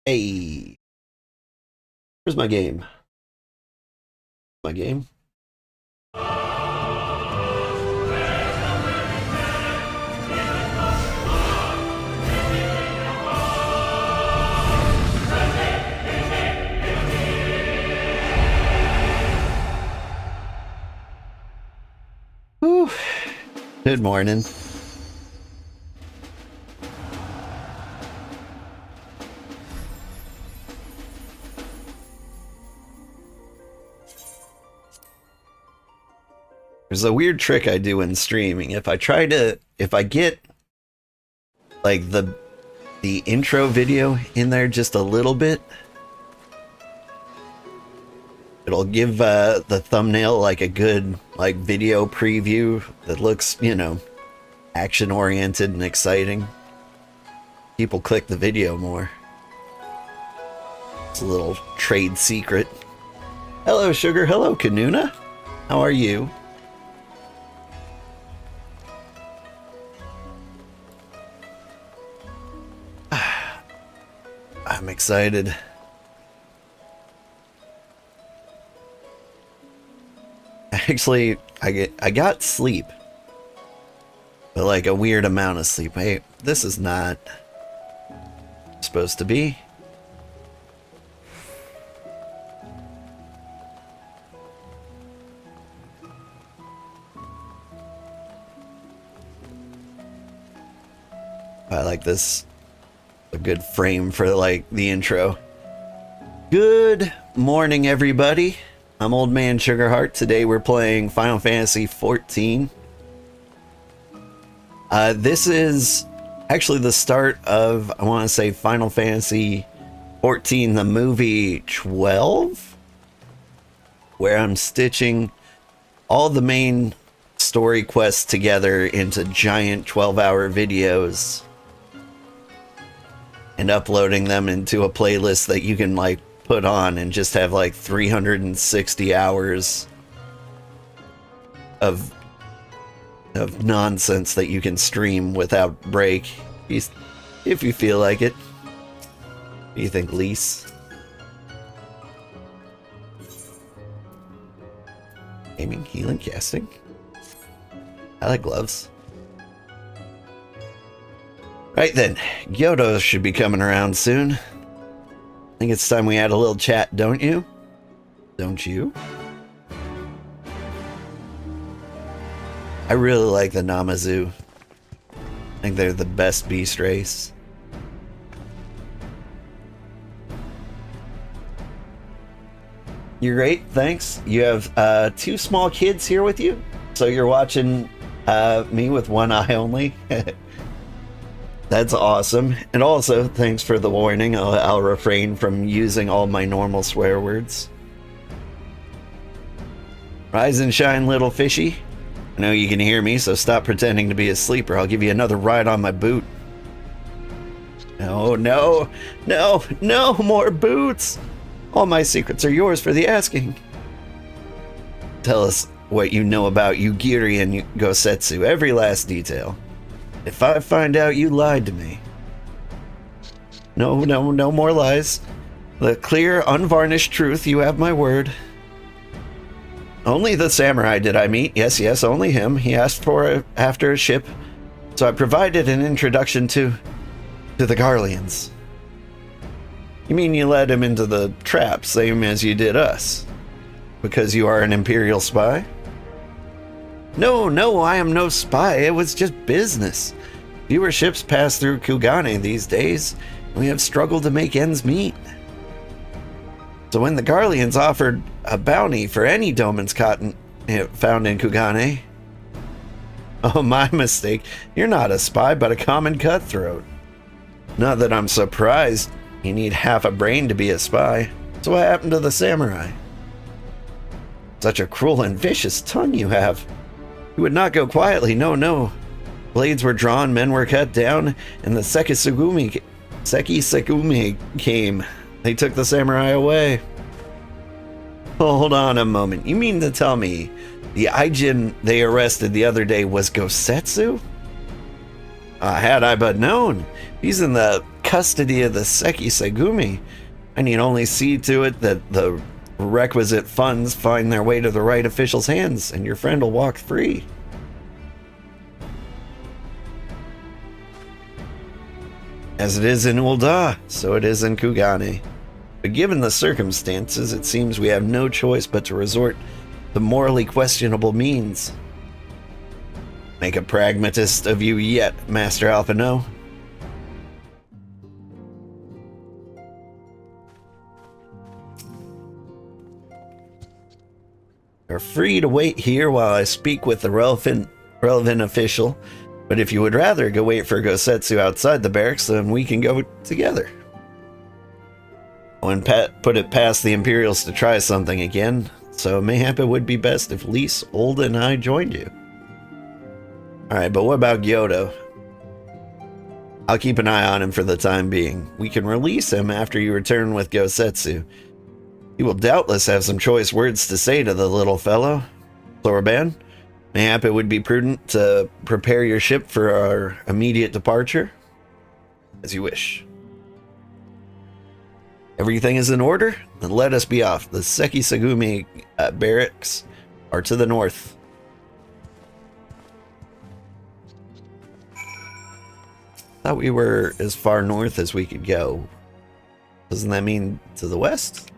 Hey, where's my game? My game? Whew. Good morning. There's a weird trick I do in streaming. If I get like the intro video in there just a little bit, it'll give the thumbnail like a good like video preview that looks, action oriented and exciting. People click the video more. It's a little trade secret. Hello, Sugar. Hello, Kanuna. How are you? I'm excited. Actually, I got sleep. But like a weird amount of sleep. Hey, this is not supposed to be. I like this. A good frame for like the intro. Good morning, everybody. I'm Old Man Sugarheart. Today we're playing Final Fantasy XIV. This is actually the start of, I want to say, Final Fantasy XIV, the movie 12, where I'm stitching all the main story quests together into giant 12-hour videos and uploading them into a playlist that you can like put on and just have like 360 hours of nonsense that you can stream without break if you feel like it. What do you think, Lise? Aiming, healing, casting. I like gloves. Right then, Gyoto should be coming around soon. I think it's time we had a little chat, don't you? Don't you? I really like the Namazu. I think they're the best beast race. You're great, thanks. You have two small kids here with you? So you're watching me with one eye only? That's awesome. And also, thanks for the warning. I'll refrain from using all my normal swear words. Rise and shine, little fishy. I know you can hear me, so stop pretending to be asleep or I'll give you another ride on my boot. No, no, no, no more boots. All my secrets are yours for the asking. Tell us what you know about Yugiri and Gosetsu, every last detail. If I find out you lied to me. No, no, no more lies. The clear, unvarnished truth, you have my word. Only the samurai did I meet. Yes, yes, only him. He asked for after a ship, so I provided an introduction to the Garleans. You mean you led him into the trap, same as you did us? Because you are an Imperial spy? No, no, I am no spy. It was just business. Fewer ships pass through Kugane these days, and we have struggled to make ends meet. So when the Garleans offered a bounty for any Doman's cotton found in Kugane... Oh, my mistake. You're not a spy, but a common cutthroat. Not that I'm surprised. You need half a brain to be a spy. So what happened to the samurai? Such a cruel and vicious tongue you have. You would not go quietly, no, no. Blades were drawn, men were cut down, and the Sekisugumi came. They took the samurai away. Hold on a moment. You mean to tell me the Aijin they arrested the other day was Gosetsu? Had I but known. He's in the custody of the Seki Segumi. I need only see to it that the requisite funds find their way to the right official's hands, and your friend will walk free. As it is in Ul'dah, so it is in Kugane. But given the circumstances, it seems we have no choice but to resort to morally questionable means. Make a pragmatist of you yet, Master Alphino. You're free to wait here while I speak with the relevant official, but if you would rather go wait for Gosetsu outside the barracks, then we can go together. I wouldn't put it past the Imperials to try something again, so mayhap it would be best if Lise, Olda, and I joined you. Alright, but what about Gyoto? I'll keep an eye on him for the time being. We can release him after you return with Gosetsu. He will doubtless have some choice words to say to the little fellow. Thorban, mayhap it would be prudent to prepare your ship for our immediate departure? As you wish. Everything is in order? Then let us be off. The Seki Segumi barracks are to the north. Thought we were as far north as we could go. Doesn't that mean to the west?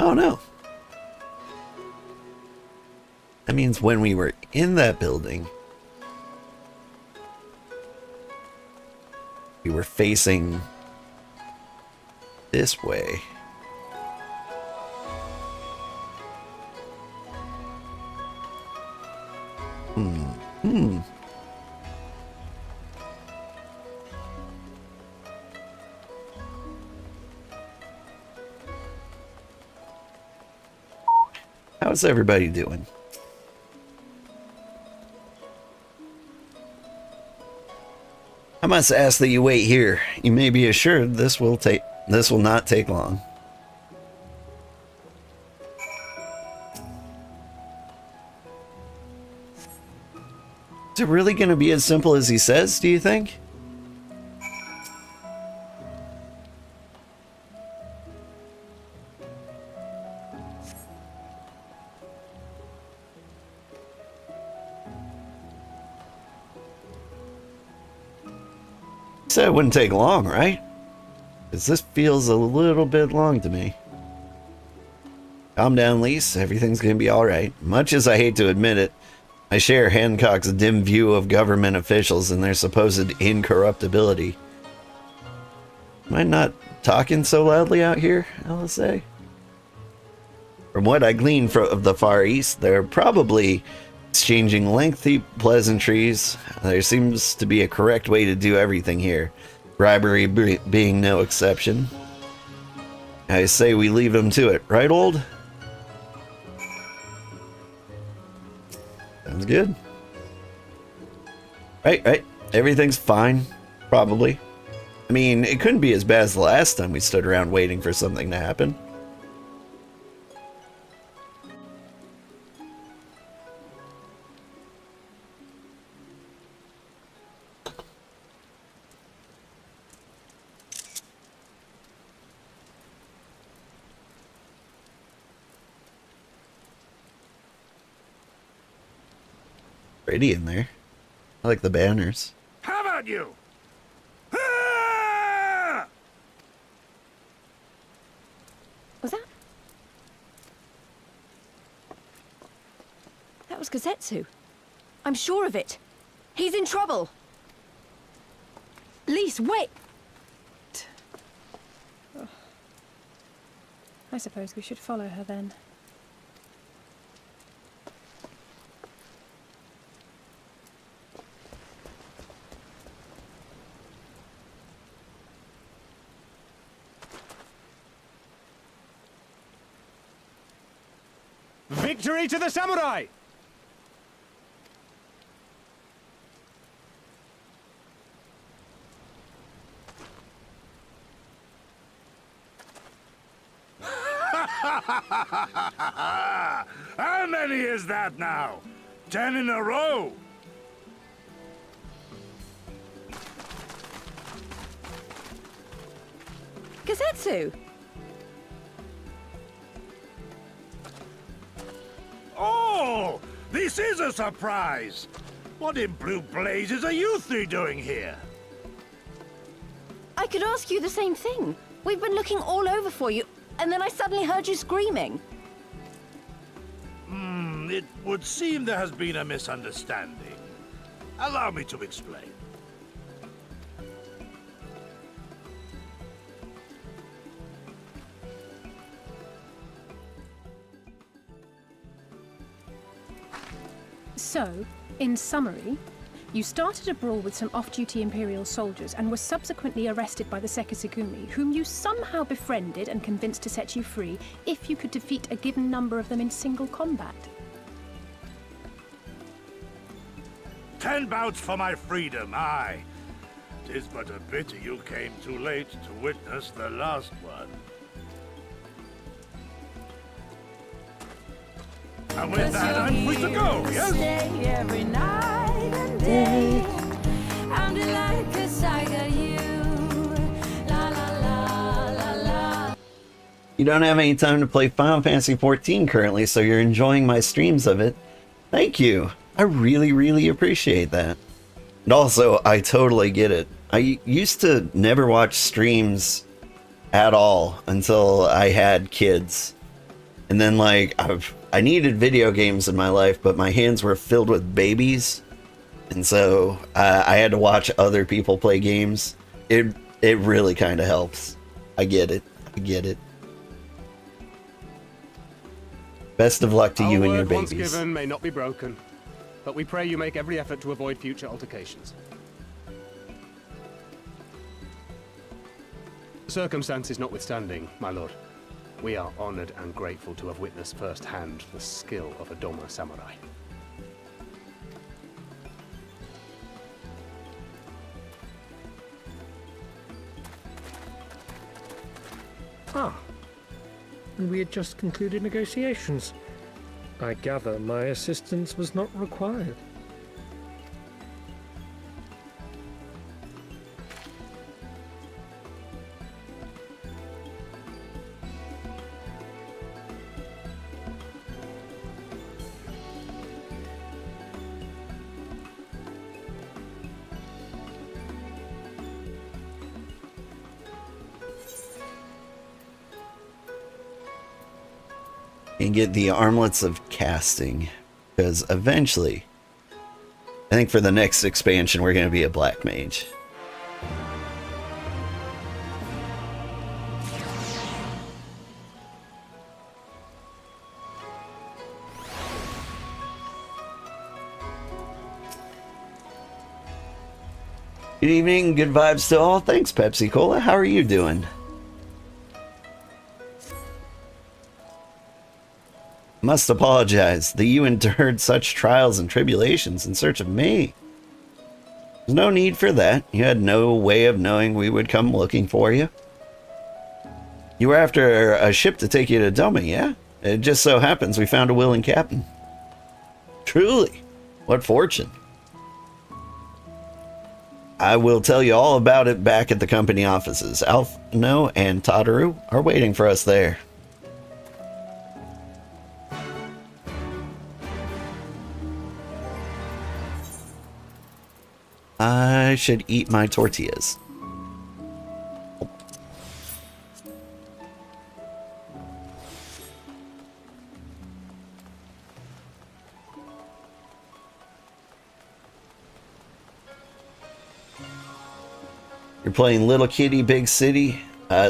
Oh no. That means when we were in that building, we were facing this way. How's everybody doing? I must ask that you wait here. You may be assured this will not take long. Is it really going to be as simple as he says, do you think? Said it wouldn't take long, right? Because this feels a little bit long to me. Calm down, Lise. Everything's going to be alright. Much as I hate to admit it, I share Hancock's dim view of government officials and their supposed incorruptibility. Am I not talking so loudly out here, LSA? From what I glean from the Far East, they're probably exchanging lengthy pleasantries. There seems to be a correct way to do everything here, bribery being no exception. I say we leave them to it, right, Old? Sounds good. Right. Everything's fine, probably. I mean, it couldn't be as bad as the last time we stood around waiting for something to happen. Pretty in there. I like the banners. How about you? Ah! Was that? That was Gosetsu. I'm sure of it. He's in trouble. Lise, wait! Oh. I suppose we should follow her then. Victory to the samurai! How many is that now? 10 in a row? Gosetsu! Oh, this is a surprise. What in blue blazes are you three doing here? I could ask you the same thing. We've been looking all over for you, and then I suddenly heard you screaming. It would seem there has been a misunderstanding. Allow me to explain. So, in summary, you started a brawl with some off-duty Imperial soldiers and were subsequently arrested by the Sekisugumi, whom you somehow befriended and convinced to set you free if you could defeat a given number of them in single combat. 10 bouts for my freedom, aye. 'Tis but a pity you came too late to witness the last one. And with that, I'm free to go, yes? Every night and day. I'm delighted 'cause I got you. La la la la la. You don't have any time to play Final Fantasy XIV currently, so you're enjoying my streams of it. Thank you. I really, really appreciate that. And also, I totally get it. I used to never watch streams at all until I had kids. And then, like, I needed video games in my life, but my hands were filled with babies. And so I had to watch other people play games. It really kind of helps. I get it. I get it. Best of luck to you and your Our word once babies. given may not be broken, but we pray you make every effort to avoid future altercations. Circumstances notwithstanding, my lord, we are honored and grateful to have witnessed firsthand the skill of a Doma samurai. Ah, and we had just concluded negotiations. I gather my assistance was not required. And get the armlets of casting, because eventually, I think for the next expansion, we're going to be a black mage. Good evening, good vibes to all. Thanks, Pepsi Cola. How are you doing? Must apologize that you endured such trials and tribulations in search of me. There's no need for that. You had no way of knowing we would come looking for you. You were after a ship to take you to Doma, yeah? It just so happens we found a willing captain. Truly, what fortune. I will tell you all about it back at the company offices. Alphino and Tataru are waiting for us there. I should eat my tortillas. You're playing Little Kitty Big City,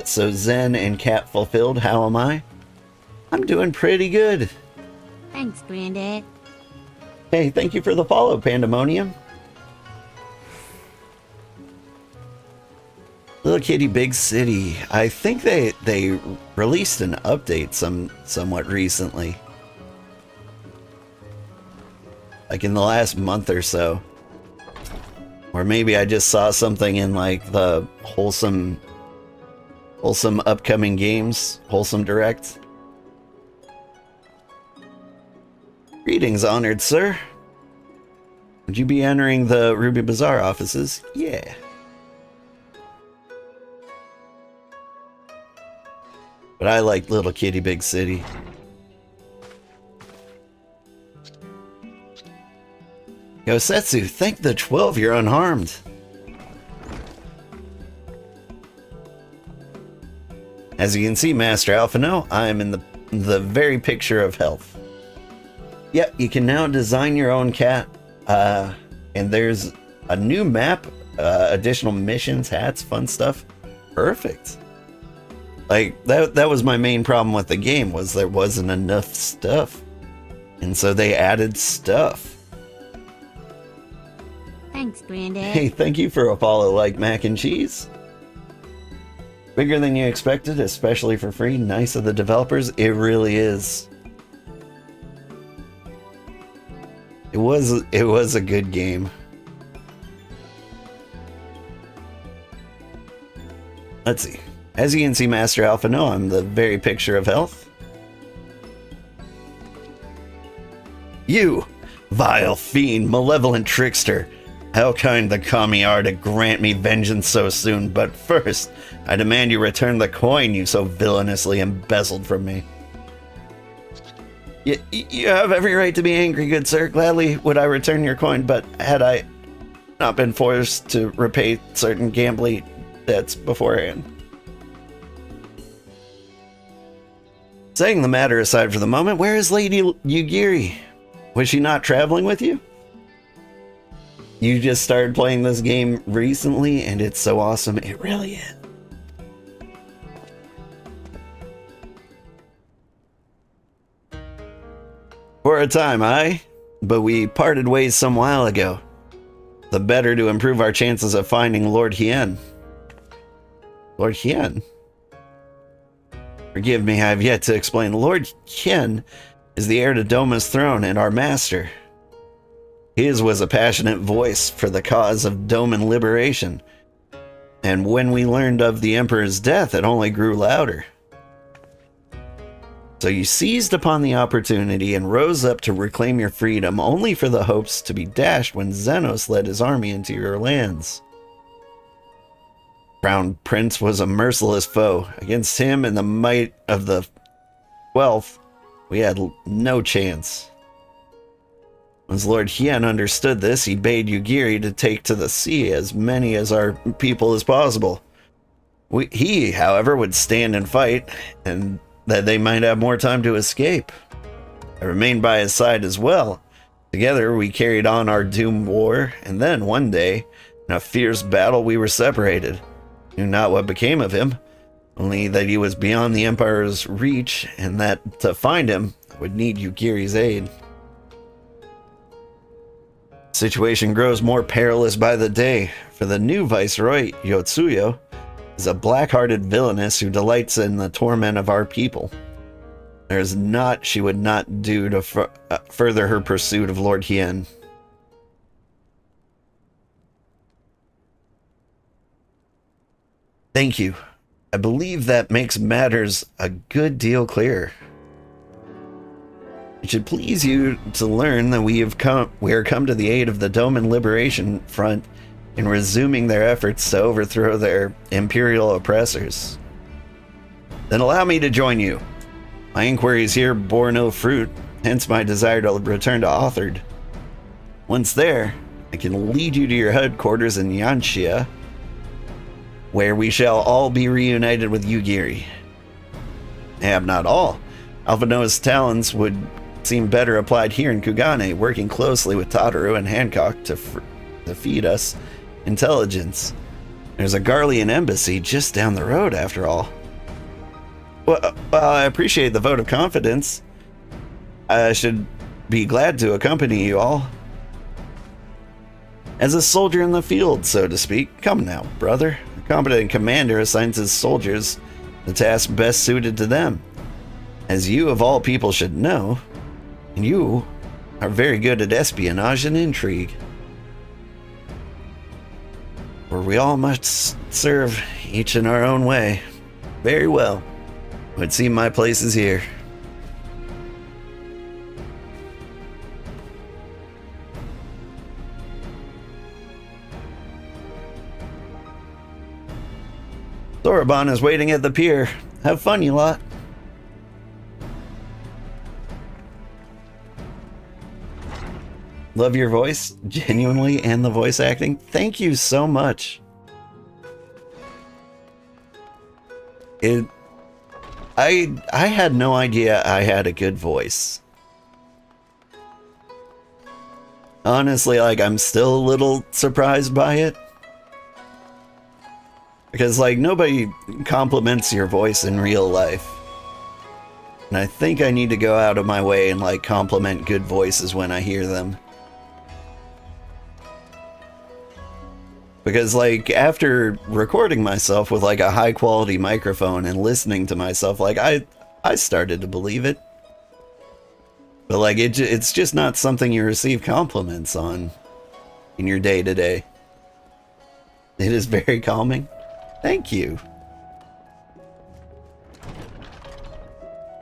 so Zen and Cat fulfilled. How am I? I'm doing pretty good. Thanks, Granddad. Hey, thank you for the follow, Pandemonium. Little Kitty Big City. I think they released an update somewhat recently. Like in the last month or so. Or maybe I just saw something in like the wholesome upcoming games, wholesome direct. Greetings, honored sir. Would you be entering the Ruby Bazaar offices? Yeah. But I like Little Kitty Big City. Gosetsu, thank the 12 you're unharmed. As you can see, Master Alphino, I am in the very picture of health. Yep, you can now design your own cat. And there's a new map, additional missions, hats, fun stuff. Perfect. Like, that was my main problem with the game, was there wasn't enough stuff. And so they added stuff. Thanks, Granddad. Hey, thank you for a follow like mac and cheese. Bigger than you expected, especially for free. Nice of the developers. It really is. It was a good game. Let's see. As you can see, Master Alphino, I'm the very picture of health. You, vile fiend, malevolent trickster. How kind the kami are to grant me vengeance so soon, but first, I demand you return the coin you so villainously embezzled from me. You have every right to be angry, good sir. Gladly would I return your coin, but had I not been forced to repay certain gambling debts beforehand. Setting the matter aside for the moment, where is Lady Yugiri? Was she not traveling with you? You just started playing this game recently, and it's so awesome. It really is. For a time, but we parted ways some while ago. The better to improve our chances of finding Lord Hien. Lord Hien? Forgive me, I have yet to explain. Lord Hien is the heir to Doma's throne and our master. His was a passionate voice for the cause of Doman liberation. And when we learned of the Emperor's death, it only grew louder. So you seized upon the opportunity and rose up to reclaim your freedom, only for the hopes to be dashed when Xenos led his army into your lands. Crown Prince was a merciless foe. Against him and the might of the 12th, we had no chance. Once Lord Hien understood this, he bade Yugiri to take to the sea as many as our people as possible. He, however, would stand and fight, and that they might have more time to escape. I remained by his side as well. Together we carried on our doomed war, and then one day, in a fierce battle, we were separated. Knew not what became of him, only that he was beyond the Empire's reach, and that to find him, I would need Yugiri's aid. The situation grows more perilous by the day, for the new Viceroy, Yotsuyo, is a black-hearted villainess who delights in the torment of our people. There is naught she would not do to further her pursuit of Lord Hien. Thank you. I believe that makes matters a good deal clearer. It should please you to learn that we are come to the aid of the Doman Liberation Front in resuming their efforts to overthrow their imperial oppressors. Then allow me to join you. My inquiries here bore no fruit, hence my desire to return to Authard. Once there, I can lead you to your headquarters in Yanxia, where we shall all be reunited with Yugiri. Have not all. Alphino's talents would seem better applied here in Kugane, working closely with Tataru and Hancock to feed us intelligence. There's a Garlean embassy just down the road, after all. Well, I appreciate the vote of confidence. I should be glad to accompany you all. As a soldier in the field, so to speak. Come now, brother. A competent commander assigns his soldiers the task best suited to them. As you of all people should know, and you are very good at espionage and intrigue. For we all must serve each in our own way. Very well. It would seem my place is here. Thorbon is waiting at the pier. Have fun, you lot. Love your voice, genuinely, and the voice acting. Thank you so much. I had no idea I had a good voice. Honestly, like, I'm still a little surprised by it. Because, like, nobody compliments your voice in real life. And I think I need to go out of my way and, like, compliment good voices when I hear them. Because, like, after recording myself with, like, a high-quality microphone and listening to myself, like, I started to believe it. But, like, it's just not something you receive compliments on in your day-to-day. It is very calming. Thank you.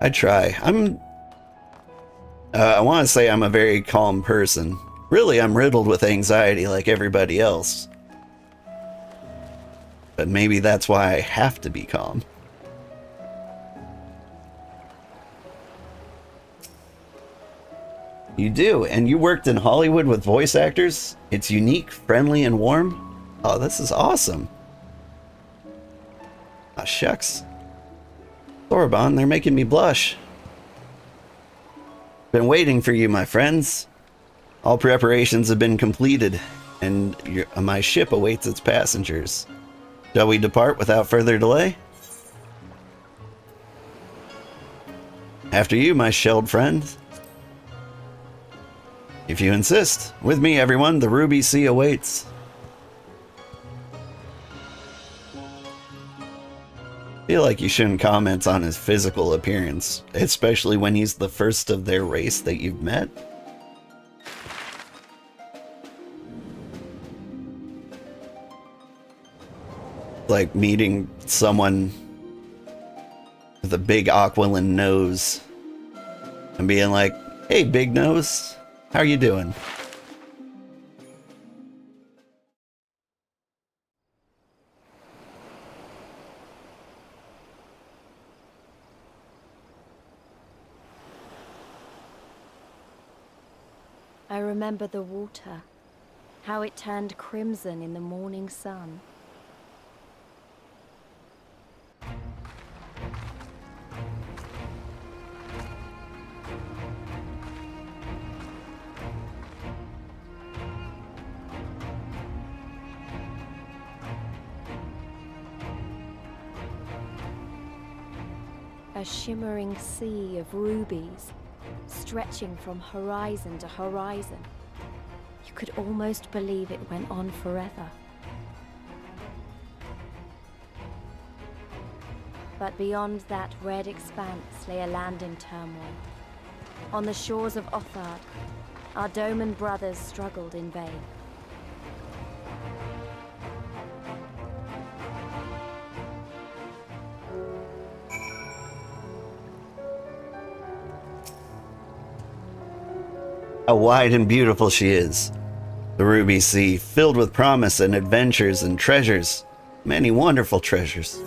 I try. I want to say I'm a very calm person. Really, I'm riddled with anxiety like everybody else. But maybe that's why I have to be calm. You do, and you worked in Hollywood with voice actors? It's unique, friendly, and warm? Oh, this is awesome. Ah, shucks. Thorbon, they're making me blush. Been waiting for you, my friends. All preparations have been completed, and my ship awaits its passengers. Shall we depart without further delay? After you, my shelled friend. If you insist. With me, everyone, the Ruby Sea awaits. I feel like you shouldn't comment on his physical appearance, especially when he's the first of their race that you've met. Like meeting someone with a big aquiline nose and being like, hey, big nose, how are you doing? I remember the water, how it turned crimson in the morning sun. A shimmering sea of rubies, stretching from horizon to horizon. You could almost believe it went on forever. But beyond that red expanse lay a land in turmoil. On the shores of Othard, our Doman brothers struggled in vain. How wide and beautiful she is. The Ruby Sea, filled with promise and adventures and treasures. Many wonderful treasures.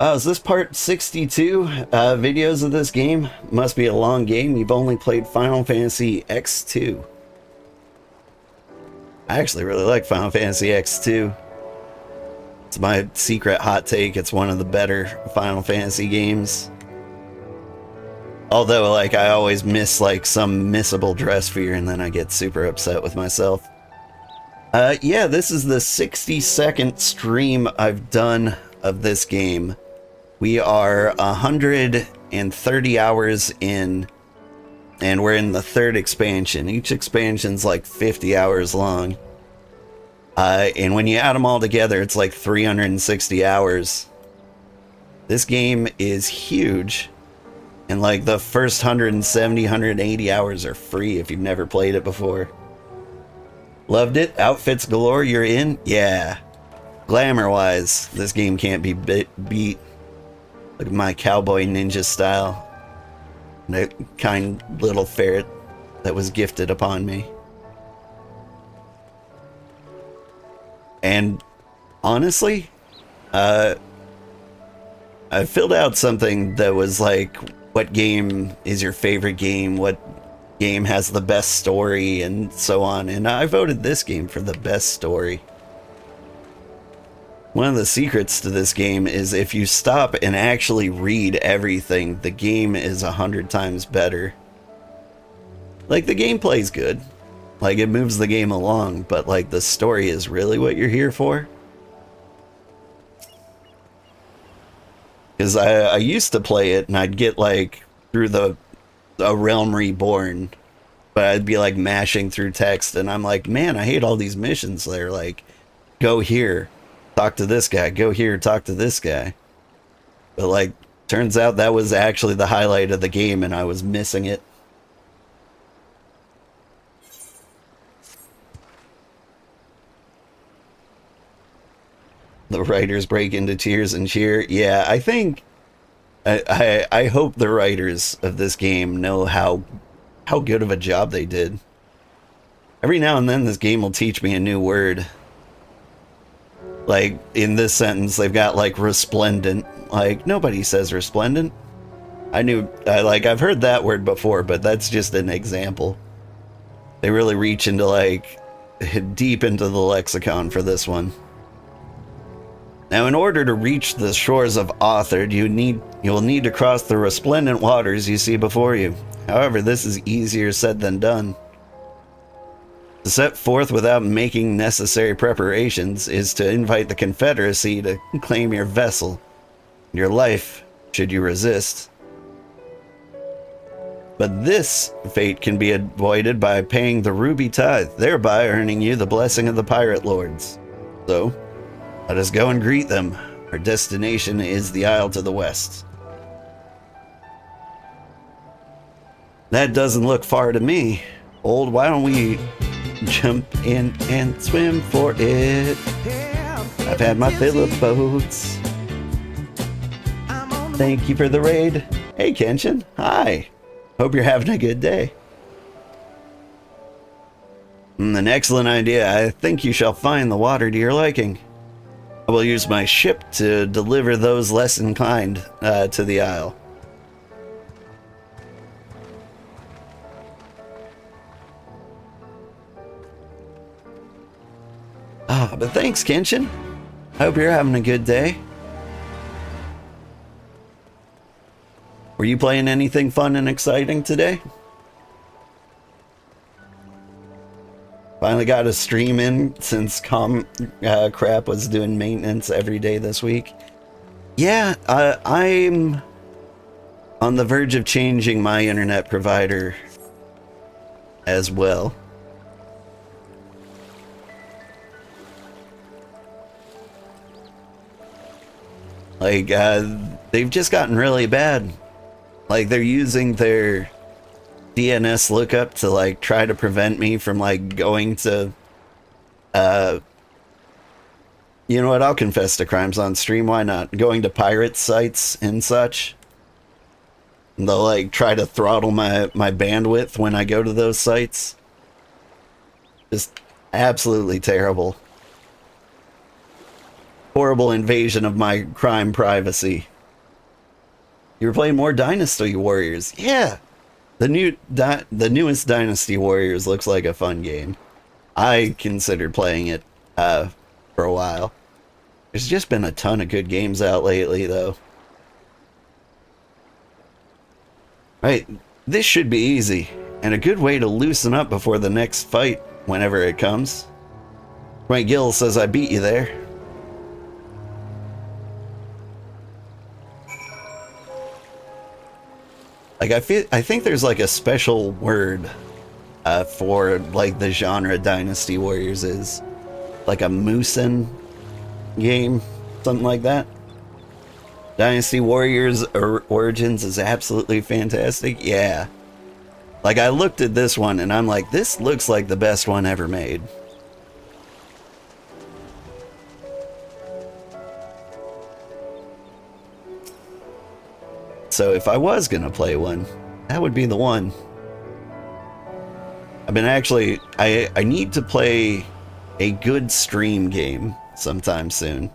Oh, is this part 62 videos of this game? Must be a long game. You've only played Final Fantasy X2. I actually really like Final Fantasy X2. It's my secret hot take. It's one of the better Final Fantasy games. Although, like, I always miss, like, some missable dress fear, and then I get super upset with myself. Yeah, this is the 60-second stream I've done of this game. We are 130 hours in, and we're in the third expansion. Each expansion's like 50 hours long. And when you add them all together, it's like 360 hours. This game is huge. And like the first 170, 180 hours are free if you've never played it before. Loved it. Outfits galore, you're in? Yeah. Glamour-wise, this game can't be beat. Look at my cowboy ninja style. The kind little ferret that was gifted upon me. And honestly, I filled out something that was like, what game is your favorite game? What game has the best story and so on? And I voted this game for the best story. One of the secrets to this game is if you stop and actually read everything, the game is 100 times better. Like, the gameplay's good. Like, it moves the game along, but like, the story is really what you're here for. Because I used to play it and I'd get like through a realm reborn, but I'd be like mashing through text and I'm like, man, I hate all these missions. They're like, go here, talk to this guy, go here, talk to this guy. But like, turns out that was actually the highlight of the game and I was missing it. The writers break into tears and cheer. Yeah, I think I hope the writers of this game know how good of a job they did. Every now and then this game will teach me a new word. Like in this sentence they've got like resplendent. Like nobody says resplendent. I've heard that word before, but that's just an example. They really reach into like deep into the lexicon for this one. Now, in order to reach the shores of Authard, you'll need to cross the resplendent waters you see before you. However, this is easier said than done. To set forth without making necessary preparations is to invite the Confederacy to claim your vessel, your life, should you resist. But this fate can be avoided by paying the ruby tithe, thereby earning you the blessing of the pirate lords. So, let us go and greet them. Our destination is the Isle to the west. That doesn't look far to me. Old, why don't we jump in and swim for it? I've had my fill of boats. Thank you for the raid. Hey, Kenshin. Hi. Hope you're having a good day. An excellent idea. I think you shall find the water to your liking. I will use my ship to deliver those less inclined to the Isle. But thanks, Kenshin. Hope you're having a good day. Were you playing anything fun and exciting today? Finally got a stream in since Crap was doing maintenance every day this week. Yeah, I'm on the verge of changing my internet provider as well. Like, they've just gotten really bad. Like, they're using their DNS lookup to like try to prevent me from like going to you know what, I'll confess to crimes on stream, why not? Going to pirate sites and such. And they'll like try to throttle my bandwidth when I go to those sites. Just absolutely terrible. Horrible invasion of my crime privacy. You were playing more Dynasty Warriors. Yeah. The newest Dynasty Warriors looks like a fun game. I considered playing it for a while. There's just been a ton of good games out lately, though. Right, this should be easy, and a good way to loosen up before the next fight, whenever it comes. Frank Gill says I beat you there. Like, I think there's like a special word for like the genre Dynasty Warriors is. Like a Musen game, something like that. Dynasty Warriors Origins is absolutely fantastic. Yeah. Like, I looked at this one and I'm like, this looks like the best one ever made. So if I was gonna play one, that would be the one. I've been actually, I need to play a good stream game sometime soon.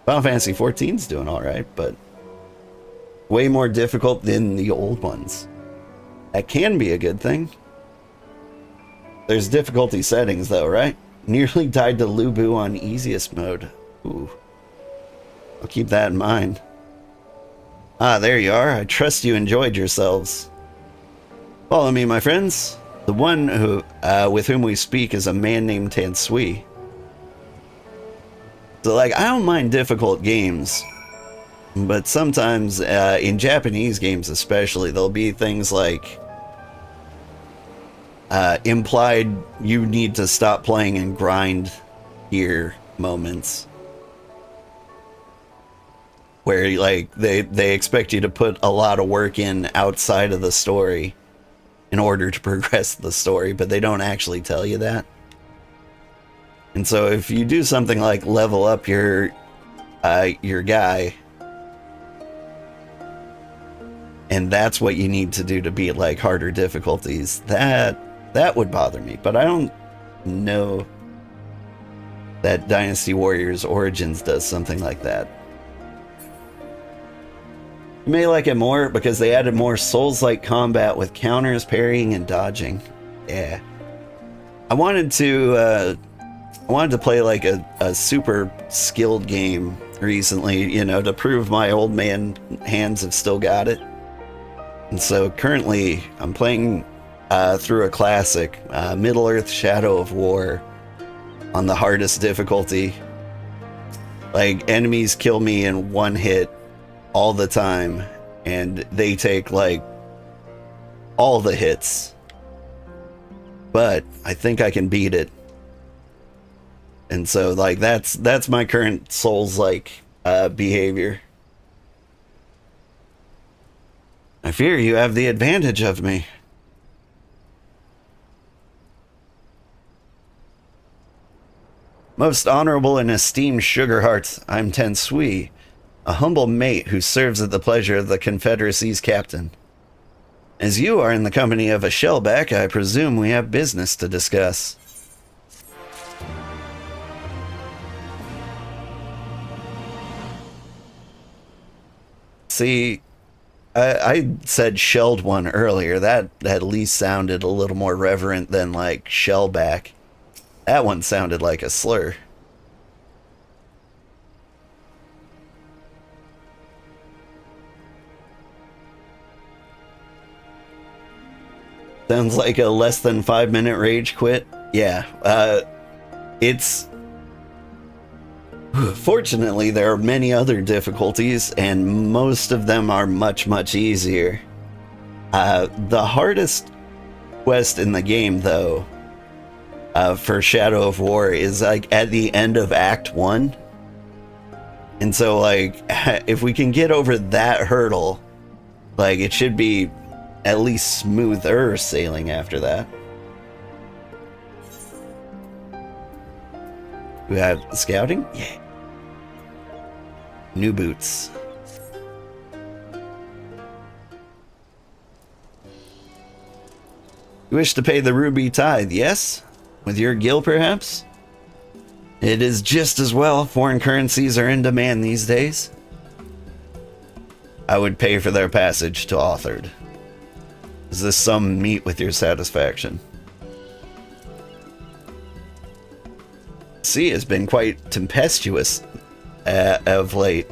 Final Fantasy XIV's doing alright, but way more difficult than the old ones. That can be a good thing. There's difficulty settings though, right? Nearly died to Lubu on easiest mode. Ooh. I'll keep that in mind. Ah, there you are. I trust you enjoyed yourselves. Follow me, my friends. The one who, with whom we speak is a man named Tansui. So, like, I don't mind difficult games, but sometimes, in Japanese games especially, there'll be things like, implied you need to stop playing and grind here moments. Where, like, they expect you to put a lot of work in outside of the story in order to progress the story, but they don't actually tell you that. And so if you do something like level up your guy, and that's what you need to do to beat, like, harder difficulties, that would bother me. But I don't know that Dynasty Warriors Origins does something like that. You may like it more because they added more Souls-like combat with counters, parrying, and dodging. Yeah. I wanted to play like a super skilled game recently, you know, to prove my old man hands have still got it. And so currently I'm playing through a classic, Middle-earth Shadow of War, on the hardest difficulty. Like, enemies kill me in one hit all the time, and they take, like, all the hits. But I think I can beat it. And so, like, that's my current Souls-like behavior. I fear you have the advantage of me. Most honorable and esteemed Sugarheart, I'm Tansui, a humble mate who serves at the pleasure of the Confederacy's captain. As you are in the company of a shellback, I presume we have business to discuss. See, I said shelled one earlier. That at least sounded a little more reverent than, like, shellback. That one sounded like a slur. Sounds like a less than 5-minute rage quit. Yeah, it's... Fortunately, there are many other difficulties, and most of them are much, much easier. The hardest quest in the game, though, for Shadow of War is, like, at the end of Act 1. And so, like, if we can get over that hurdle, like, it should be at least smoother sailing after that. We have scouting? Yeah. New boots. You wish to pay the ruby tithe, yes? With your guild, perhaps? It is just as well. Foreign currencies are in demand these days. I would pay for their passage to Authored. Does this sum meet with your satisfaction? Sea has been quite tempestuous of late.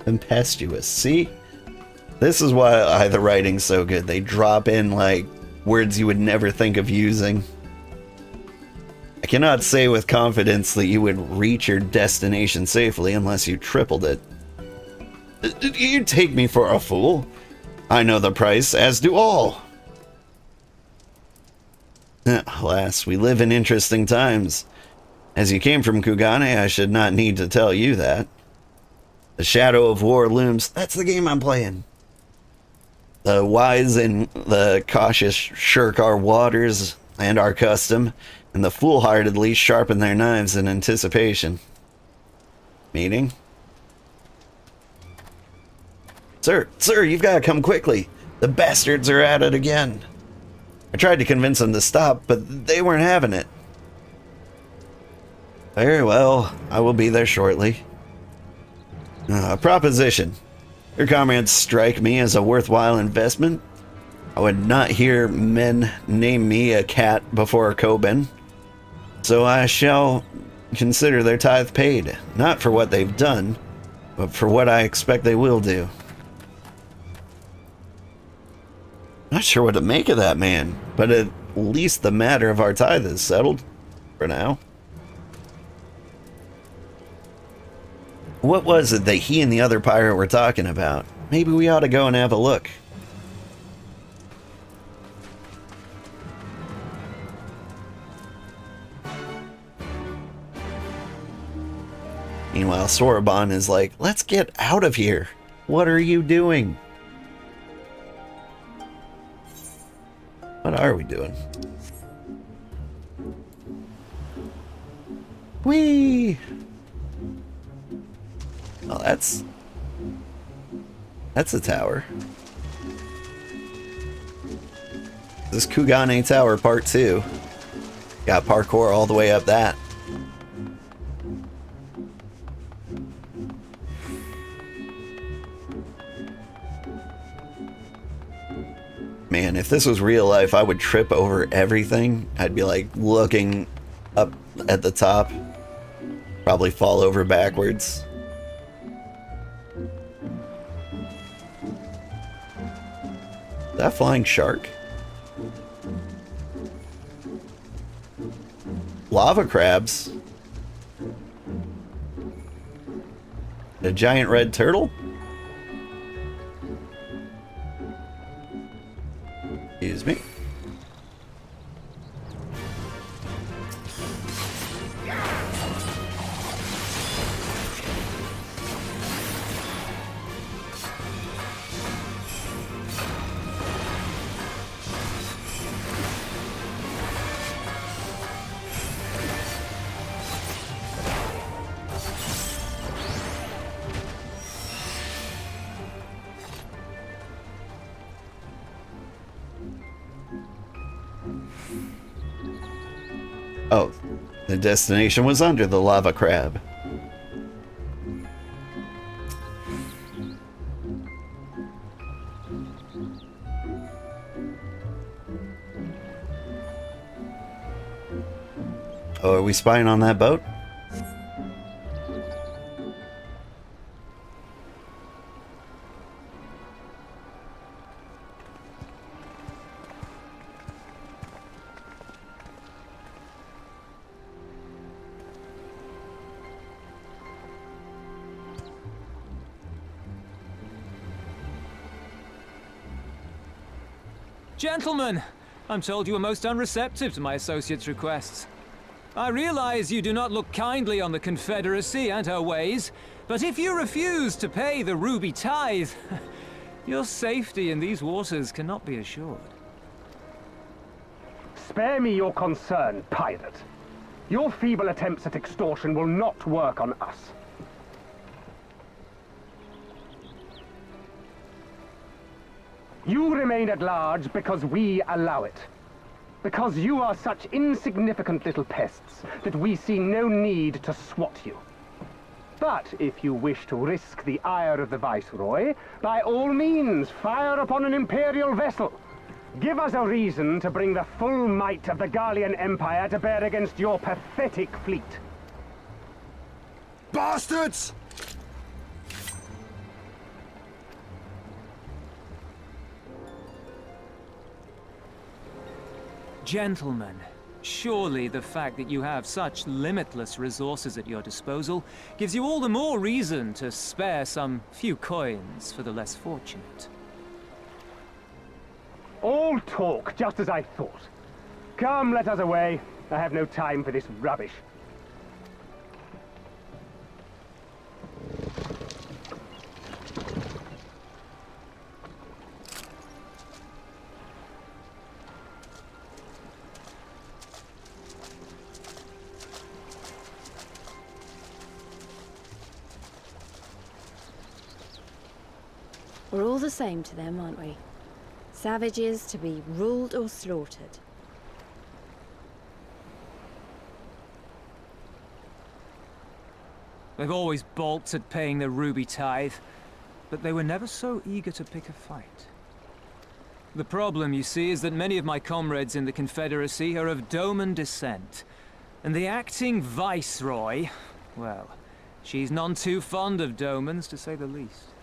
Tempestuous. See? This is why the writing's so good. They drop in, like, words you would never think of using. I cannot say with confidence that you would reach your destination safely unless you tripled it. You take me for a fool. I know the price, as do all. Alas, we live in interesting times. As you came from Kugane, I should not need to tell you that. The Shadow of War looms. That's the game I'm playing. The wise and the cautious shirk our waters and our custom, and the foolhardily sharpen their knives in anticipation. Meaning? Sir, you've got to come quickly. The bastards are at it again. I tried to convince them to stop, but they weren't having it. Very well, I will be there shortly. A proposition. Your comrades strike me as a worthwhile investment. I would not hear men name me a cat before a Kobin. So I shall consider their tithe paid, not for what they've done, but for what I expect they will do. Not sure what to make of that man, but at least the matter of our tithe is settled for now. What was it that he and the other pirate were talking about? Maybe we ought to go and have a look. Meanwhile, Soroban is like, let's get out of here. What are you doing? What are we doing? Whee! Oh, that's a tower. This Kugane Tower Part 2. Got parkour all the way up that. Man, if this was real life, I would trip over everything. I'd be like looking up at the top. Probably fall over backwards. Is that a flying shark? Lava crabs? A giant red turtle? Excuse me. Oh, the destination was under the lava crab. Oh, are we spying on that boat? Gentlemen, I'm told you were most unreceptive to my associate's requests. I realize you do not look kindly on the Confederacy and her ways, but if you refuse to pay the ruby tithe, your safety in these waters cannot be assured. Spare me your concern, pirate. Your feeble attempts at extortion will not work on us. You remain at large because we allow it. Because you are such insignificant little pests that we see no need to swat you. But if you wish to risk the ire of the Viceroy, by all means fire upon an Imperial vessel. Give us a reason to bring the full might of the Garlean Empire to bear against your pathetic fleet. Bastards! Gentlemen, surely the fact that you have such limitless resources at your disposal gives you all the more reason to spare some few coins for the less fortunate. All talk, just as I thought. Come, let us away. I have no time for this rubbish. We're all the same to them, aren't we? Savages to be ruled or slaughtered. They've always balked at paying the ruby tithe, but they were never so eager to pick a fight. The problem, you see, is that many of my comrades in the Confederacy are of Doman descent, and the acting viceroy, well, she's none too fond of Domans, to say the least.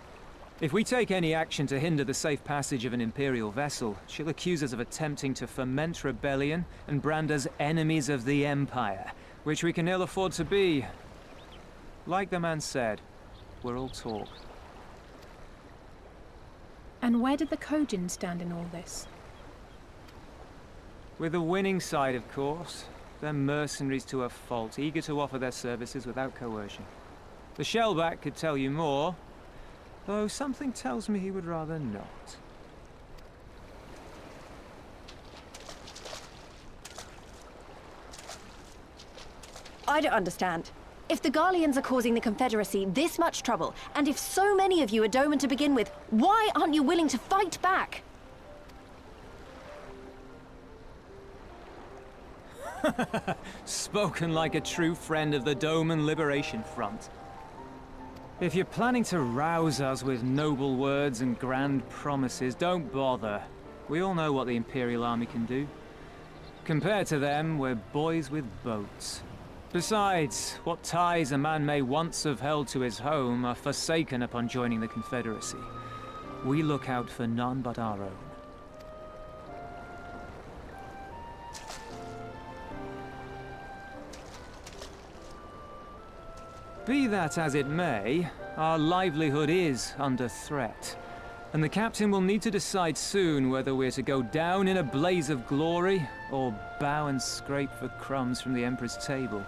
If we take any action to hinder the safe passage of an Imperial vessel, she'll accuse us of attempting to foment rebellion and brand us enemies of the Empire, which we can ill afford to be. Like the man said, we're all talk. And where did the Kojin stand in all this? With the winning side, of course. They're mercenaries to a fault, eager to offer their services without coercion. The Shellback could tell you more, though something tells me he would rather not. I don't understand. If the Garleans are causing the Confederacy this much trouble, and if so many of you are Doman to begin with, why aren't you willing to fight back? Spoken like a true friend of the Doman Liberation Front. If you're planning to rouse us with noble words and grand promises, don't bother. We all know what the Imperial Army can do. Compared to them, we're boys with boats. Besides, what ties a man may once have held to his home are forsaken upon joining the Confederacy. We look out for none but our own. Be that as it may, our livelihood is under threat, and the captain will need to decide soon whether we're to go down in a blaze of glory, or bow and scrape for crumbs from the Emperor's table.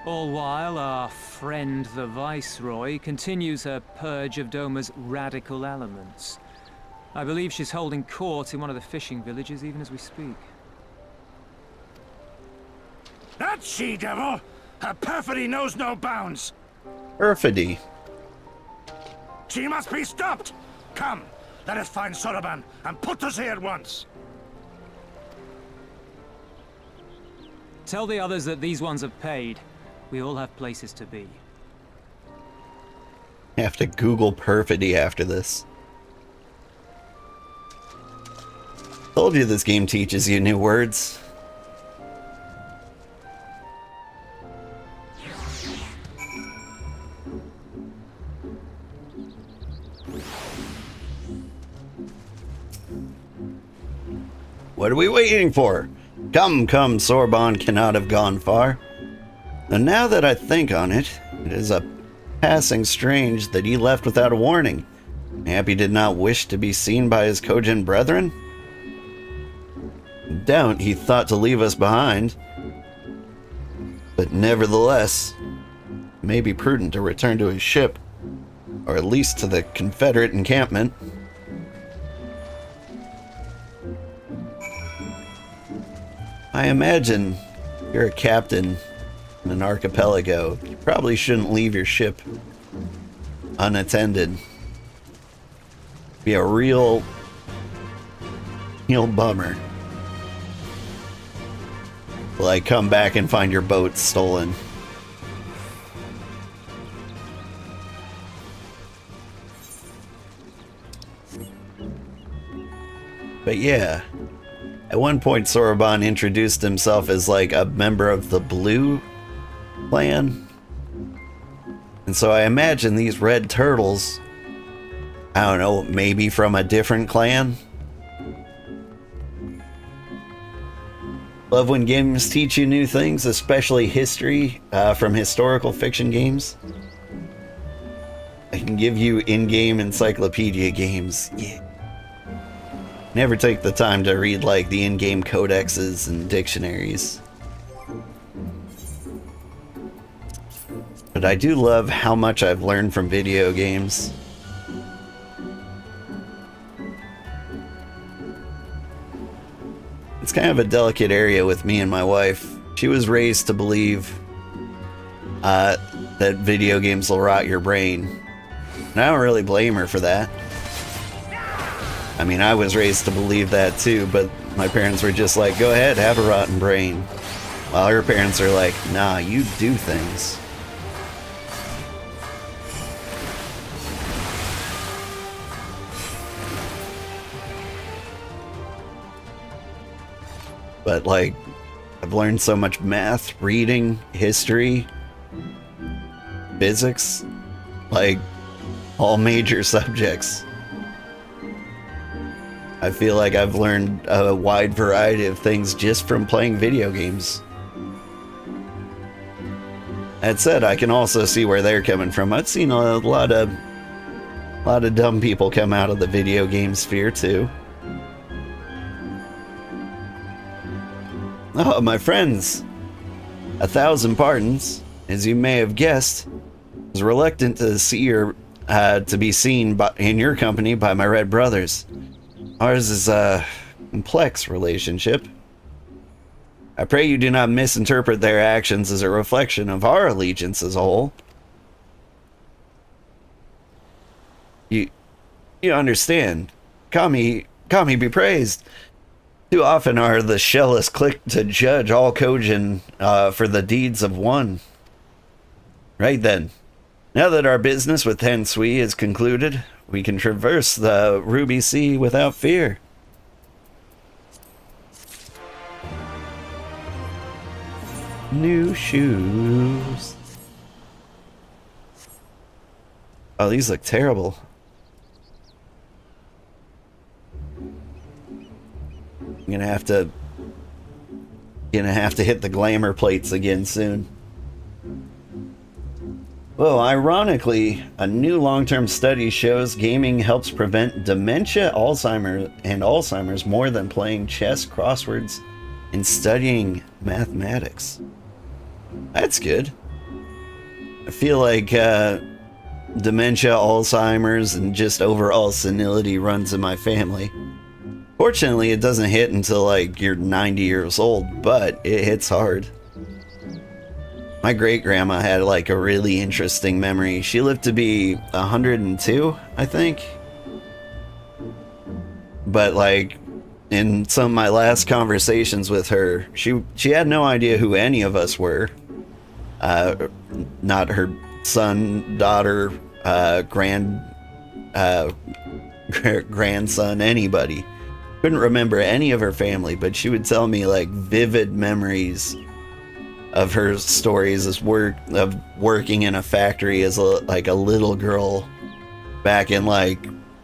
All while our friend the Viceroy continues her purge of Doma's radical elements. I believe she's holding court in one of the fishing villages even as we speak. That she-devil! Her perfidy knows no bounds! Perfidy. She must be stopped! Come, let us find Soroban and put to sea at once! Tell the others that these ones have paid. We all have places to be. Have to Google perfidy after this. Told you this game teaches you new words. What are we waiting for? Come, come, Sorbonne cannot have gone far. And now that I think on it, it is a passing strange that he left without a warning. Mayhap he did not wish to be seen by his Kojin brethren? Doubt he thought to leave us behind. But nevertheless, it may be prudent to return to his ship, or at least to the Confederate encampment. I imagine you're a captain in an archipelago. You probably shouldn't leave your ship unattended. Be a real bummer. Like, come back and find your boat stolen. But yeah, at one point Soroban introduced himself as like a member of the Blue Clan. And so I imagine these red turtles, I don't know, maybe from a different clan. Love when games teach you new things, especially history from historical fiction games. I can give you in-game encyclopedia games. Yeah. Never take the time to read like the in-game codexes and dictionaries. But I do love how much I've learned from video games. It's kind of a delicate area with me and my wife. She was raised to believe that video games will rot your brain. And I don't really blame her for that. I mean, I was raised to believe that too, but my parents were just like, go ahead, have a rotten brain. While her parents are like, nah, you do things. But like, I've learned so much math, reading, history, physics, like all major subjects. I feel like I've learned a wide variety of things just from playing video games. That said, I can also see where they're coming from. I've seen a lot of dumb people come out of the video game sphere too. Oh, my friends, 1,000 pardons. As you may have guessed, I was reluctant to see or to be seen in your company by my red brothers. Ours is a complex relationship. I pray you do not misinterpret their actions as a reflection of our allegiance as a whole. You understand. Kami be praised. Too often are the shellless click to judge all Kojin for the deeds of one. Right then, now that our business with Tensui is concluded, we can traverse the Ruby Sea without fear. New shoes. Oh, these look terrible. I'm gonna have to hit the glamour plates again soon. Well, ironically, a new long-term study shows gaming helps prevent dementia, Alzheimer's more than playing chess, crosswords, and studying mathematics. That's good. I feel like dementia, Alzheimer's, and just overall senility runs in my family. Fortunately, it doesn't hit until like you're 90 years old, but it hits hard. My great-grandma had like a really interesting memory. She lived to be 102, I think. But like in some of my last conversations with her, she had no idea who any of us were. Not her son, daughter, grandson, anybody. Couldn't remember any of her family, but she would tell me like vivid memories of her stories of working in a factory as a little girl back in like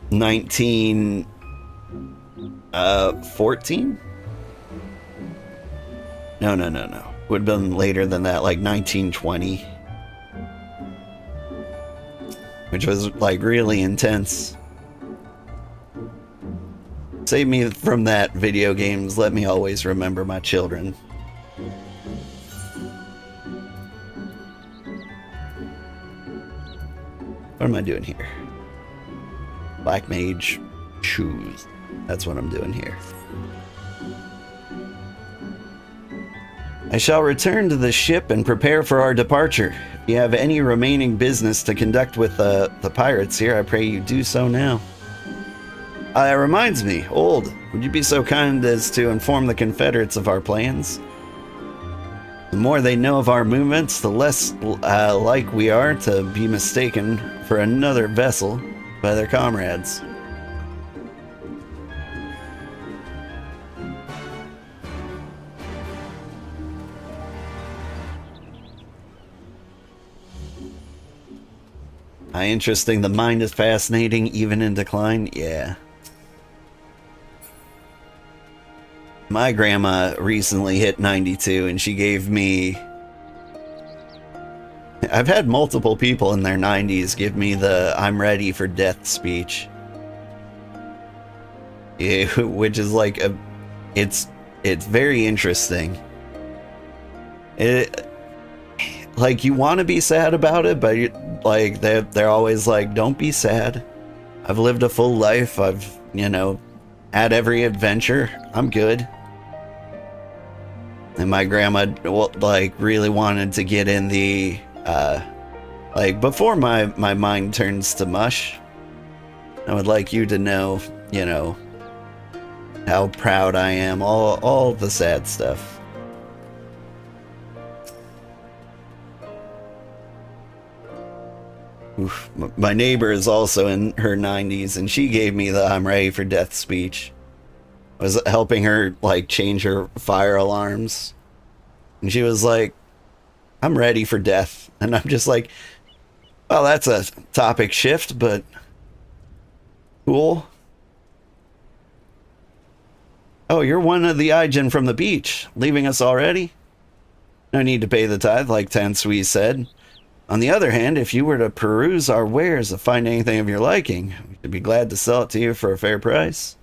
1914? No. Would have been later than that, like 1920. Which was like really intense. Save me from that, video games. Let me always remember my children. What am I doing here? Black Mage shoes. That's what I'm doing here. I shall return to the ship and prepare for our departure. If you have any remaining business to conduct with the pirates here, I pray you do so now. It reminds me, Old, would you be so kind as to inform the Confederates of our plans? The more they know of our movements, the less like we are to be mistaken for another vessel by their comrades. Interesting. The mind is fascinating, even in decline. Yeah. My grandma recently hit 92, and she gave me... I've had multiple people in their 90s give me the "I'm ready for death" speech. Yeah, which is like it's very interesting. Like, you want to be sad about it, but like they're always like, don't be sad. I've lived a full life. I've, had every adventure. I'm good. And my grandma like really wanted to get in the Like, before my mind turns to mush, I would like you to know, you know, how proud I am, all the sad stuff. Oof. My neighbor is also in her 90s, and she gave me the I'm ready for death speech. I was helping her, like, change her fire alarms. And she was like, I'm ready for death. And I'm just like, well, that's a topic shift, but cool. Oh, you're one of the Ijin from the beach, leaving us already? No need to pay the tithe, like Tansui said. On the other hand, if you were to peruse our wares and find anything of your liking, we'd be glad to sell it to you for a fair price.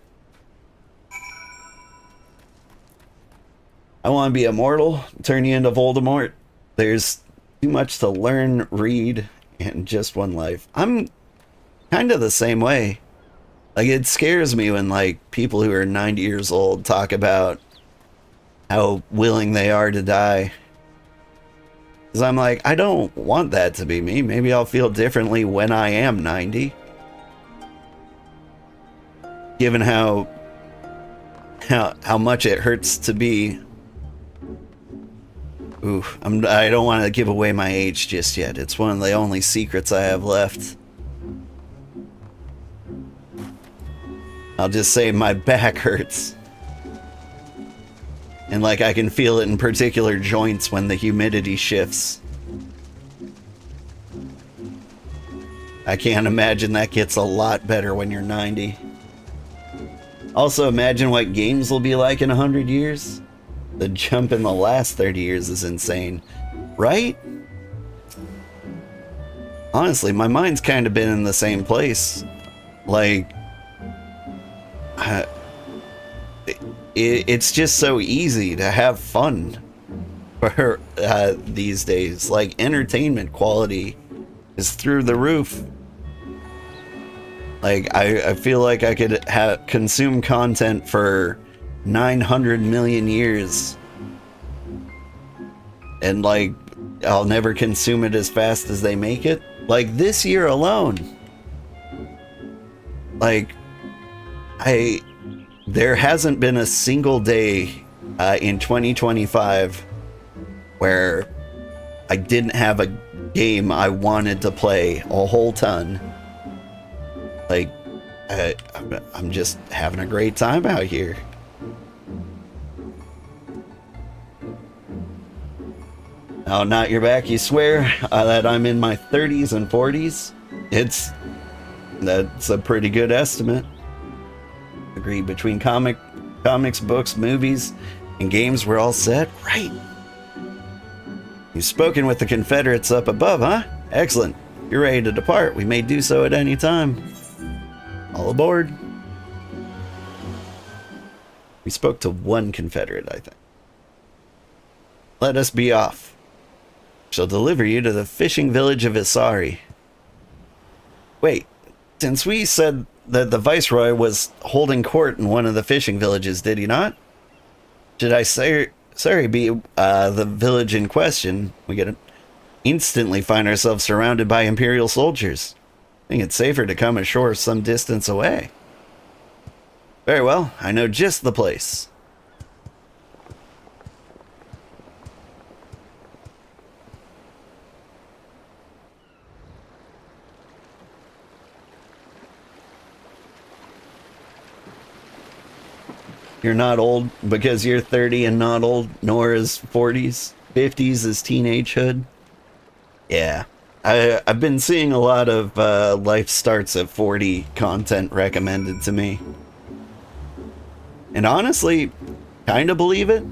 I want to be immortal, turn you into Voldemort. There's too much to learn, read, in just one life. I'm kind of the same way. Like, it scares me when, like, people who are 90 years old talk about how willing they are to die. Because I'm like, I don't want that to be me. Maybe I'll feel differently when I am 90. Given how much it hurts to be. Ooh, I don't want to give away my age just yet. It's one of the only secrets I have left. I'll just say my back hurts. And like I can feel it in particular joints when the humidity shifts. I can't imagine that gets a lot better when you're 90. Also, imagine what games will be like in 100 years. The jump in the last 30 years is insane, right? Honestly, my mind's kind of been in the same place. Like, it's just so easy to have fun for these days. Like, entertainment quality is through the roof. Like, I feel like I could consume content for 900 million years, and like I'll never consume it as fast as they make it. Like this year alone, like there hasn't been a single day in 2025 where I didn't have a game I wanted to play a whole ton. Like I'm just having a great time out here. Oh, not your back, you swear? That I'm in my 30s and 40s? That's a pretty good estimate. Agreed, between comics, books, movies, and games, we're all set? Right. You've spoken with the Confederates up above, huh? Excellent. You're ready to depart. We may do so at any time. All aboard. We spoke to one Confederate, I think. Let us be off. Shall deliver you to the fishing village of Isari. Wait, since we said that the Viceroy was holding court in one of the fishing villages, did he not? Should I say, be the village in question, we get instantly find ourselves surrounded by Imperial soldiers. I think it's safer to come ashore some distance away. Very well, I know just the place. You're not old because you're 30 and not old, nor is 40s. 50s is teenagehood. Yeah. I've been seeing a lot of life starts at 40 content recommended to me. And honestly, kind of believe it.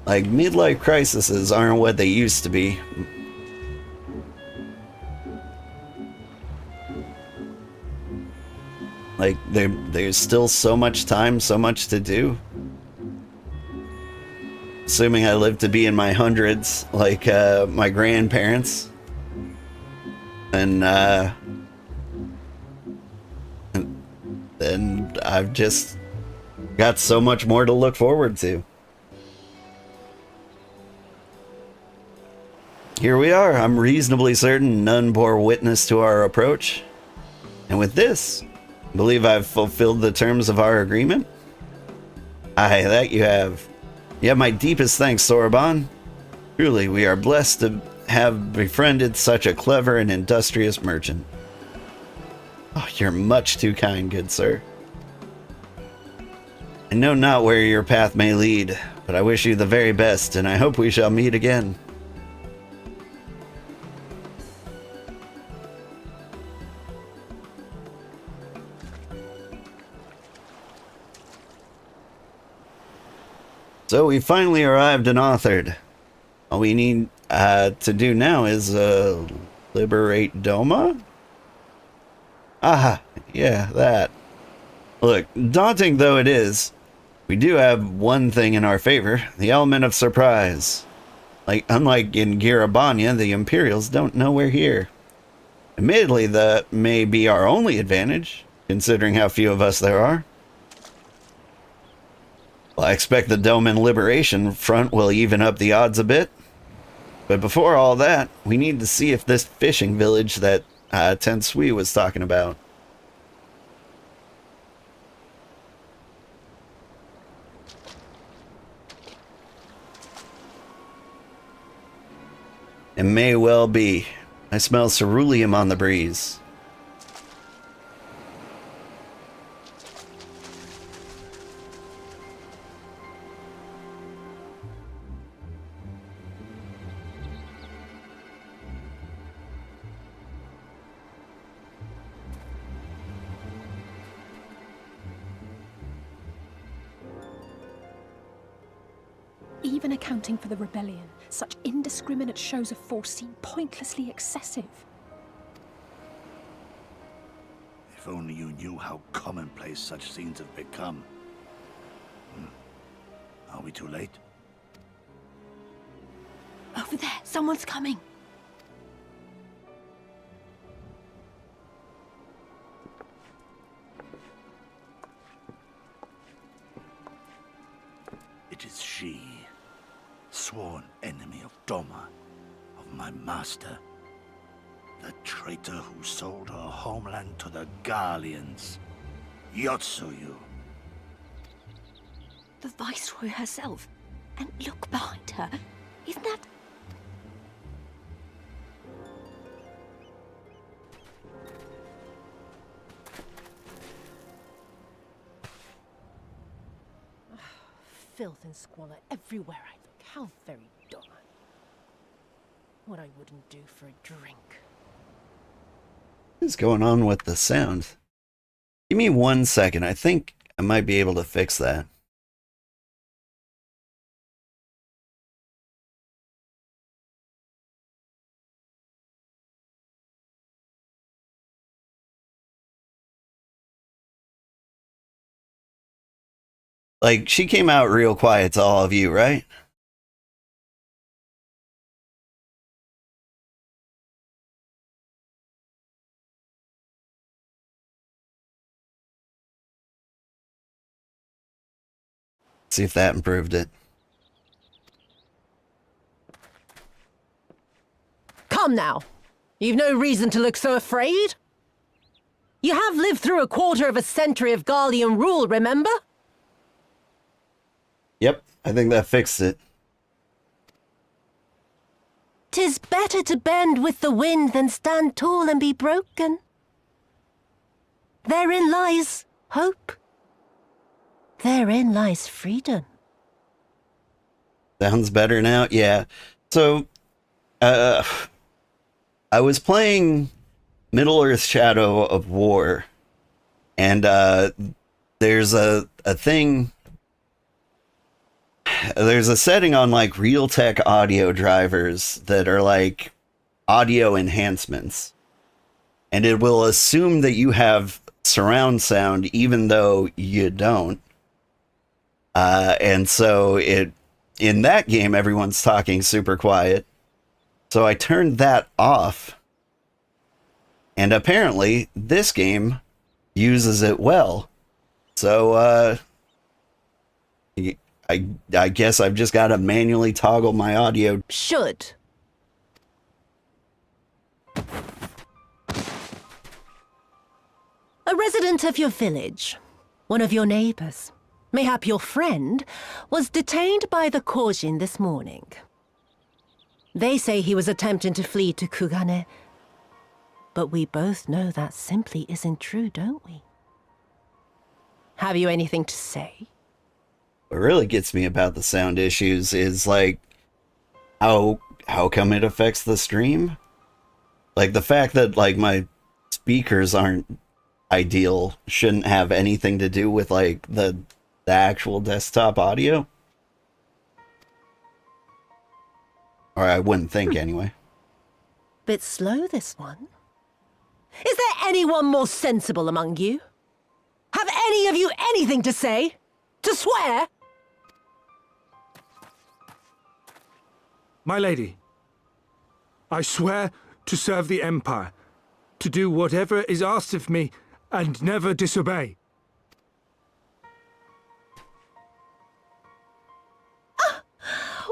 Like, midlife crises aren't what they used to be. Like, there's still so much time, so much to do. Assuming I live to be in my hundreds, like my grandparents. And I've just got so much more to look forward to. here we are. I'm reasonably certain none bore witness to our approach. And with this, I believe I've fulfilled the terms of our agreement. Aye, that you have. You have my deepest thanks, Sorbonne. Truly, we are blessed to have befriended such a clever and industrious merchant. Oh, you're much too kind, good sir. I know not where your path may lead, but I wish you the very best, and I hope we shall meet again. So we finally arrived in Authard. All we need to do now is liberate Doma? Aha, yeah, that. Look, daunting though it is, we do have one thing in our favor, the element of surprise. Unlike in Girabanya, the Imperials don't know we're here. Admittedly, that may be our only advantage, considering how few of us there are. Well, I expect the Doman Liberation Front will even up the odds a bit. But before all that, we need to see if this fishing village that Tensui was talking about. It may well be. I smell ceruleum on the breeze. Even accounting for the rebellion, such indiscriminate shows of force seem pointlessly excessive. If only you knew how commonplace such scenes have become. Are we too late? Over there, someone's coming. It is she, sworn enemy of Doma, of my master. The traitor who sold her homeland to the Garleans. Yotsuyu. The Viceroy herself. And look behind her. Isn't that... Filth and squalor everywhere I look. How very Doma. What I wouldn't do for a drink. What is going on with the sound? Give me 1 second. I think I might be able to fix that. Like, she came out real quiet to all of you, right? See if that improved it. Come now. You've no reason to look so afraid. You have lived through a quarter of a century of Garlean rule, remember? Yep, I think that fixed it. 'Tis better to bend with the wind than stand tall and be broken. Therein lies hope. Therein lies freedom. Sounds better now? Yeah. So, I was playing Middle-earth Shadow of War, and there's a thing... There's a setting on, like, Realtek audio drivers that are, like, audio enhancements. And it will assume that you have surround sound even though you don't. And so in that game, everyone's talking super quiet. So I turned that off. And apparently, this game uses it well. So, I guess I've just got to manually toggle my audio. Should. A resident of your village, one of your neighbors, mayhap your friend, was detained by the Kojin this morning. They say he was attempting to flee to Kugane, but we both know that simply isn't true, don't we? Have you anything to say? What really gets me about the sound issues is, like, how come it affects the stream? Like, the fact that, like, my speakers aren't ideal shouldn't have anything to do with, like, the actual desktop audio? Or I wouldn't think, anyway. Bit slow, this one. Is there anyone more sensible among you? Have any of you anything to say? To swear? My lady, I swear to serve the Empire, to do whatever is asked of me, and never disobey.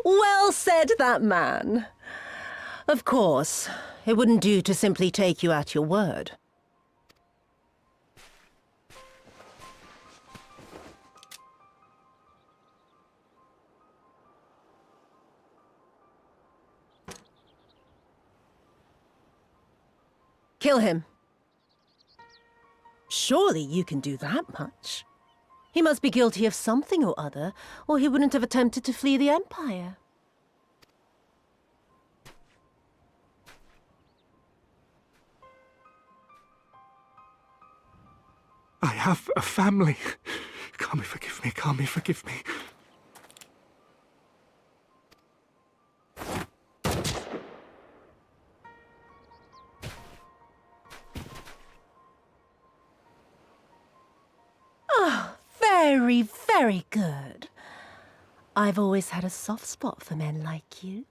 Well said, that man. Of course, it wouldn't do to simply take you at your word. Kill him. Surely you can do that much. He must be guilty of something or other, or he wouldn't have attempted to flee the Empire. I have a family. Kami, forgive me. Kami, forgive me. Very, very good. I've always had a soft spot for men like you.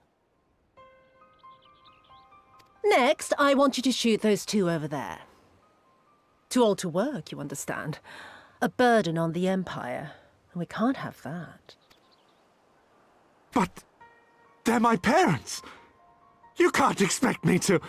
Next, I want you to shoot those two over there. Too old to work, you understand. A burden on the Empire. We can't have that. But they're my parents. You can't expect me to...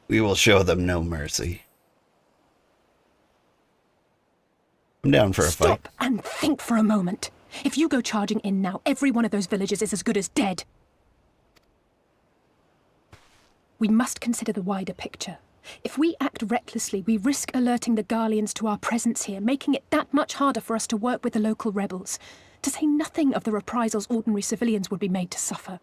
We will show them no mercy. I'm down for a fight. Stop and think for a moment. If you go charging in now, every one of those villagers is as good as dead. We must consider the wider picture. If we act recklessly, we risk alerting the Garleans to our presence here, making it that much harder for us to work with the local rebels. To say nothing of the reprisals ordinary civilians would be made to suffer.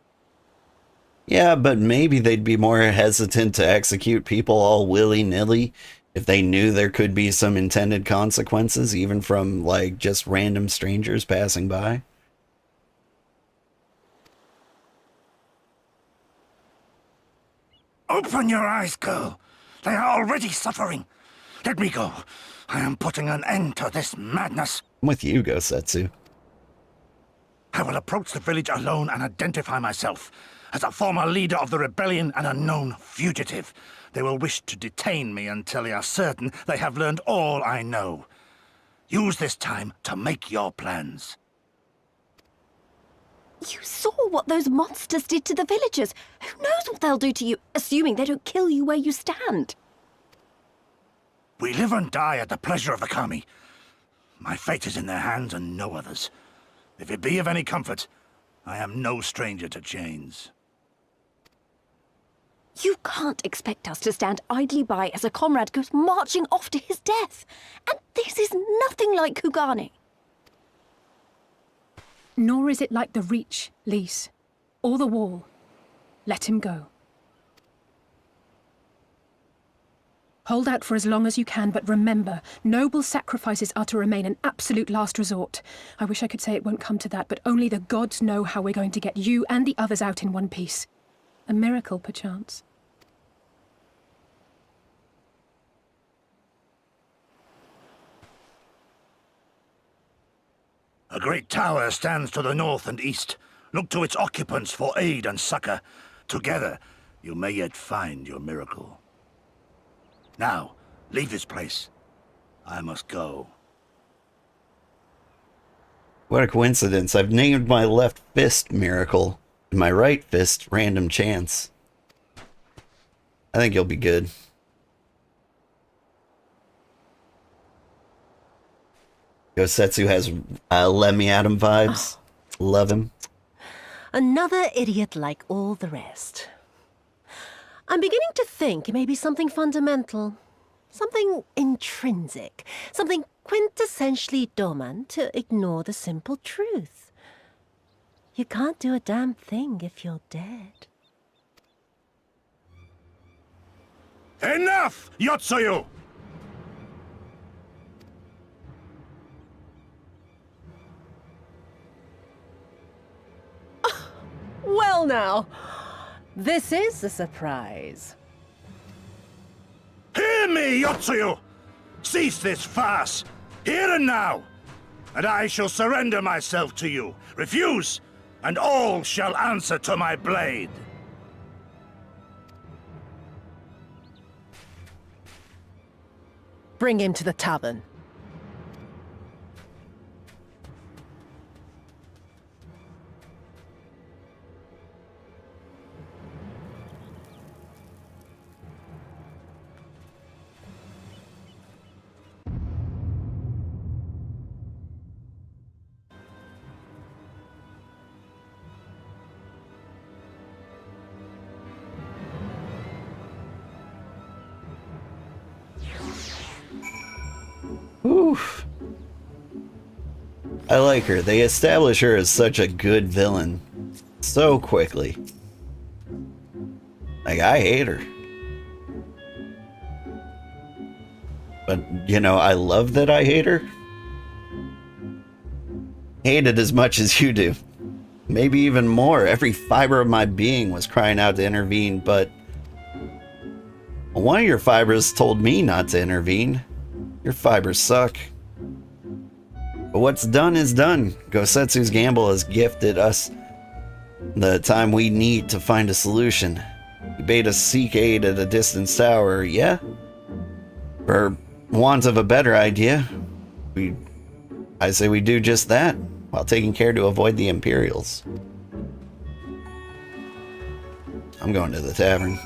Yeah, but maybe they'd be more hesitant to execute people all willy-nilly if they knew there could be some intended consequences, even from, like, just random strangers passing by. Open your eyes, girl. They are already suffering. Let me go. I am putting an end to this madness. I'm with you, Gosetsu. I will approach the village alone and identify myself. As a former leader of the rebellion and a known fugitive, they will wish to detain me until they are certain they have learned all I know. Use this time to make your plans. You saw what those monsters did to the villagers. Who knows what they'll do to you, assuming they don't kill you where you stand? We live and die at the pleasure of the Kami. My fate is in their hands and no others. If it be of any comfort, I am no stranger to chains. You can't expect us to stand idly by as a comrade goes marching off to his death. And this is nothing like Kugane. Nor is it like the Reach, Lys, or the Wall. Let him go. Hold out for as long as you can, but remember, noble sacrifices are to remain an absolute last resort. I wish I could say it won't come to that, but only the gods know how we're going to get you and the others out in one piece. A miracle, perchance. A great tower stands to the north and east. Look to its occupants for aid and succor. Together, you may yet find your miracle. Now, leave this place. I must go. What a coincidence. I've named my left fist Miracle and my right fist Random Chance. I think you'll be good. Gosetsu has Lemmy Adam vibes. Love him. Another idiot like all the rest. I'm beginning to think it may be something fundamental. Something intrinsic. Something quintessentially Doman to ignore the simple truth. You can't do a damn thing if you're dead. Enough, Yotsuyu! Well now, this is a surprise. Hear me, Yotsuyu! Cease this farce, here and now, and I shall surrender myself to you. Refuse, and all shall answer to my blade. Bring him to the tavern. Oof. I like her. They establish her as such a good villain so quickly. Like, I hate her. But, you know, I love that I hate her. Hate it as much as you do. Maybe even more. Every fiber of my being was crying out to intervene, but one of your fibers told me not to intervene. Your fibers suck. But what's done is done. Gosetsu's gamble has gifted us the time we need to find a solution. He bade us seek aid at a distant tower, yeah? For want of a better idea, I say we do just that, while taking care to avoid the Imperials. I'm going to the tavern.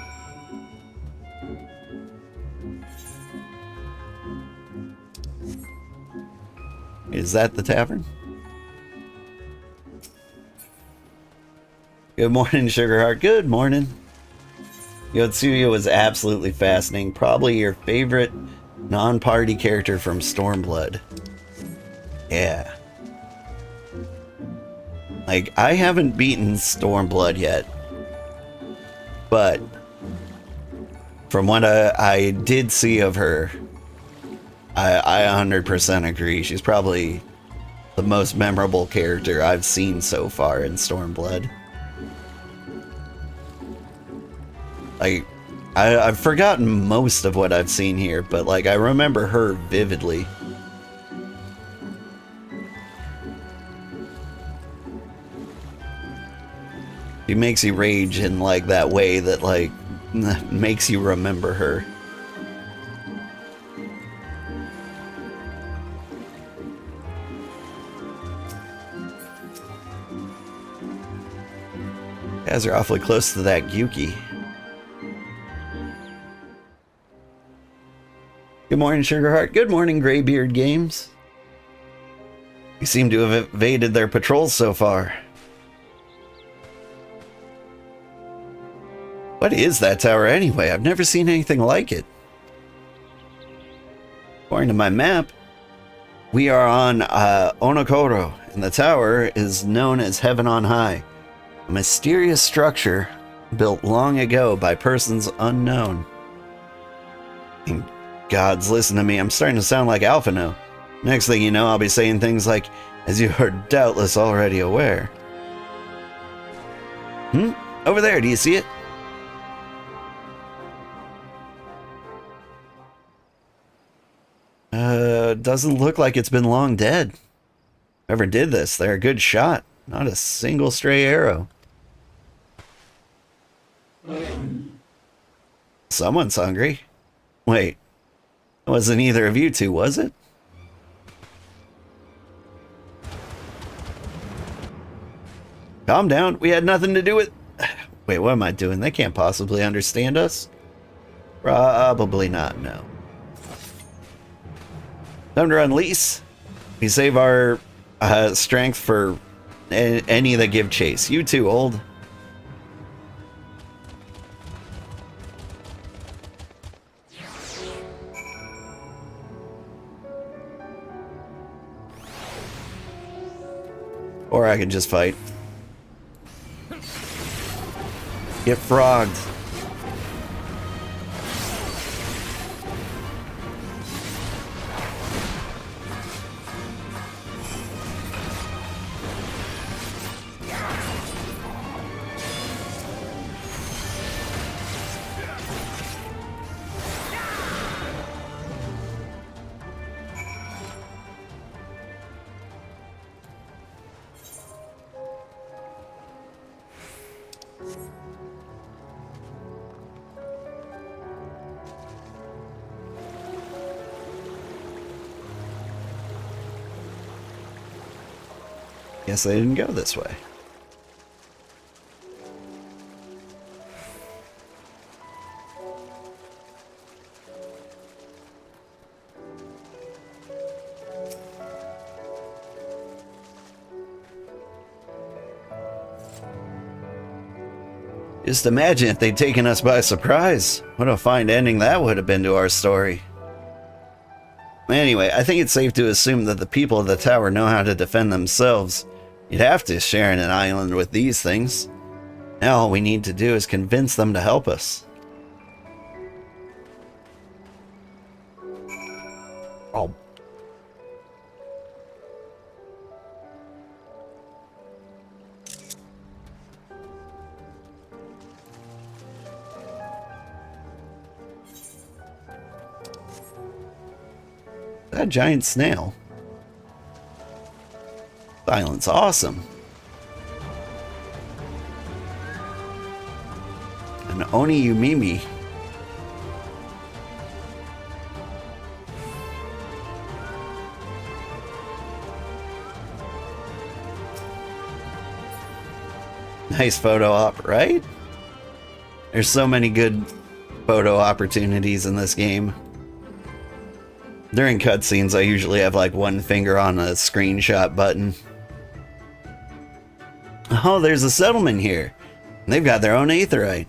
Is that the tavern? Good morning, Sugarheart. Good morning. Yotsuya was absolutely fascinating. Probably your favorite non-party character from Stormblood. Yeah. Like, I haven't beaten Stormblood yet. But from what I did see of her, I 100% agree. She's probably the most memorable character I've seen so far in Stormblood. Like, I've forgotten most of what I've seen here, but like, I remember her vividly. She makes you rage in like that way that like makes you remember her. Guys are awfully close to that Yuki. Good morning, Sugarheart. Good morning, Greybeard Games. You seem to have evaded their patrols so far. What is that tower anyway? I've never seen anything like it. According to my map, we are on Onokoro, and the tower is known as Heaven on High. A mysterious structure built long ago by persons unknown. And gods, listen to me, I'm starting to sound like Alphino. Next thing you know, I'll be saying things like, as you are doubtless already aware. Over there, do you see it? Doesn't look like it's been long dead. Whoever did this, they're a good shot. Not a single stray arrow. Someone's hungry. Wait, it wasn't either of you two, was it? Calm down. We had nothing to do with... Wait, what am I doing? They can't possibly understand us. Probably not, no. Time to unleash. We save our strength for any that give chase. You too, old. Or I can just fight. Get frogged. Guess they didn't go this way. Just imagine if they'd taken us by surprise. What a fine ending that would have been to our story. Anyway, I think it's safe to assume that the people of the tower know how to defend themselves. You'd have to share in an island with these things. Now all we need to do is convince them to help us. Oh. That giant snail. Silence, awesome. An Oni Yumimi. Nice photo op, right? There's so many good photo opportunities in this game. During cutscenes, I usually have like one finger on a screenshot button. Oh, there's a settlement here. They've got their own aetheryte.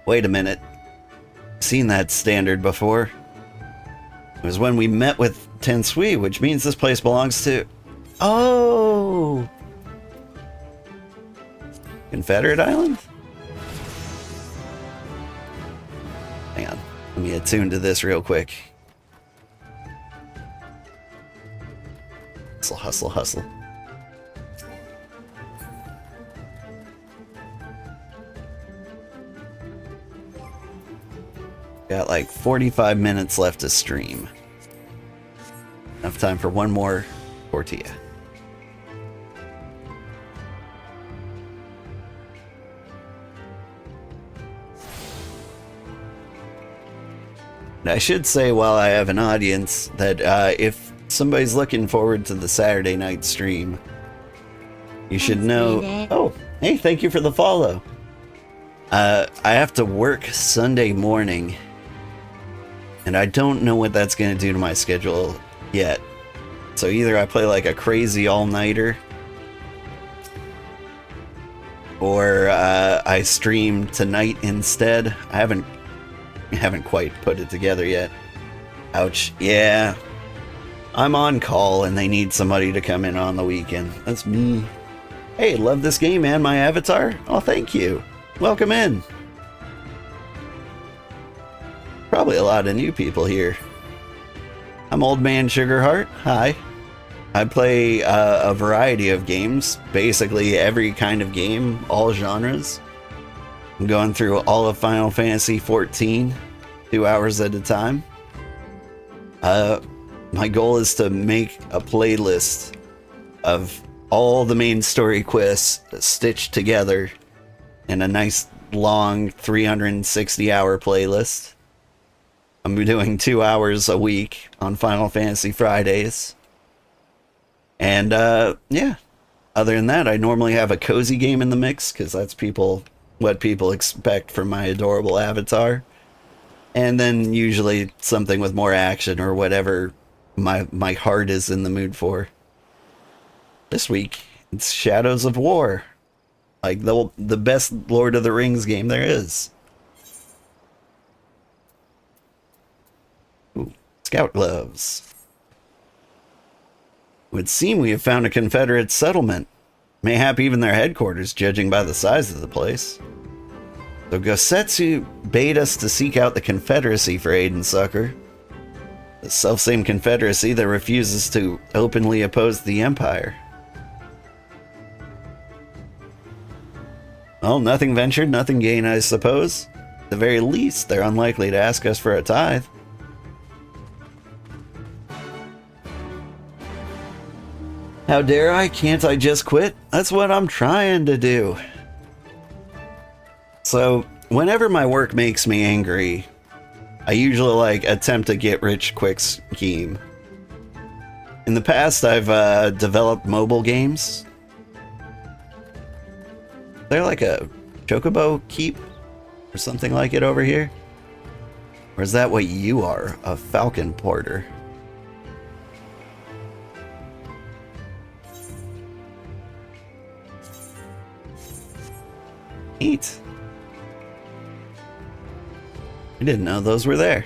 Wait a minute. Seen that standard before. It was when we met with Tensui, which means this place belongs to... Oh! Confederate Island? Hang on. Let me attune to this real quick. Hustle, hustle, hustle. Got like 45 minutes left to stream. Enough time for one more tortilla. And I should say while I have an audience that if somebody's looking forward to the Saturday night stream, you should know... Oh, hey, thank you for the follow. I have to work Sunday morning, and I don't know what that's going to do to my schedule yet. So either I play like a crazy all-nighter, or I stream tonight instead. I haven't quite put it together yet. Ouch. Yeah. I'm on call and they need somebody to come in on the weekend. That's me. Hey, love this game, man. My avatar? Oh, thank you. Welcome in. Probably a lot of new people here. I'm Old Man Sugarheart. Hi. I play a variety of games. Basically every kind of game, all genres. I'm going through all of Final Fantasy XIV, 2 hours at a time. My goal is to make a playlist of all the main story quests stitched together in a nice long 360-hour playlist. I'm doing 2 hours a week on Final Fantasy Fridays. And yeah, other than that, I normally have a cozy game in the mix because that's what people expect from my adorable avatar. And then usually something with more action or whatever my heart is in the mood for. This week, it's Shadows of War. Like the best Lord of the Rings game there is. Ooh, scout gloves. It would seem we have found a Confederate settlement. Mayhap even their headquarters, judging by the size of the place. So Gosetsu bade us to seek out the Confederacy for aid and succor. The selfsame Confederacy that refuses to openly oppose the Empire. Well, nothing ventured, nothing gained, I suppose. At the very least, they're unlikely to ask us for a tithe. How dare I? Can't I just quit? That's what I'm trying to do. So, whenever my work makes me angry, I usually attempt a get rich quick scheme. In the past, I've developed mobile games. They're like a chocobo keep or something like it over here? Or is that what you are? A falcon porter? Neat. I didn't know those were there.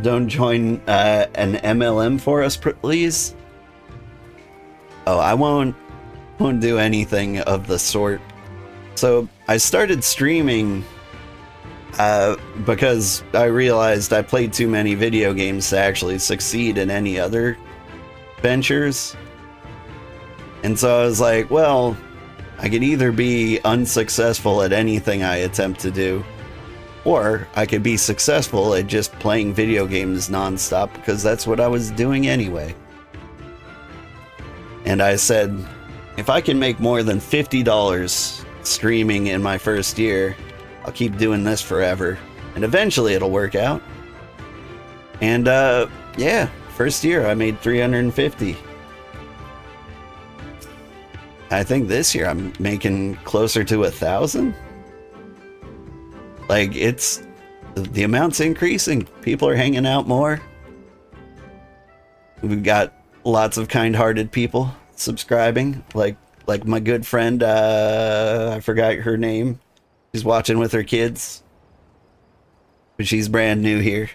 Don't join an MLM for us, please. Oh, I won't do anything of the sort. So I started streaming because I realized I played too many video games to actually succeed in any other ventures. And so I was like, well, I could either be unsuccessful at anything I attempt to do, or I could be successful at just playing video games nonstop because that's what I was doing anyway. And I said, if I can make more than $50 streaming in my first year, I'll keep doing this forever. And eventually it'll work out. And yeah, first year I made $350. I think this year I'm making closer to 1,000. Like, the amount's increasing. People are hanging out more. We've got lots of kind-hearted people subscribing, like my good friend, I forgot her name. She's watching with her kids, but she's brand new here.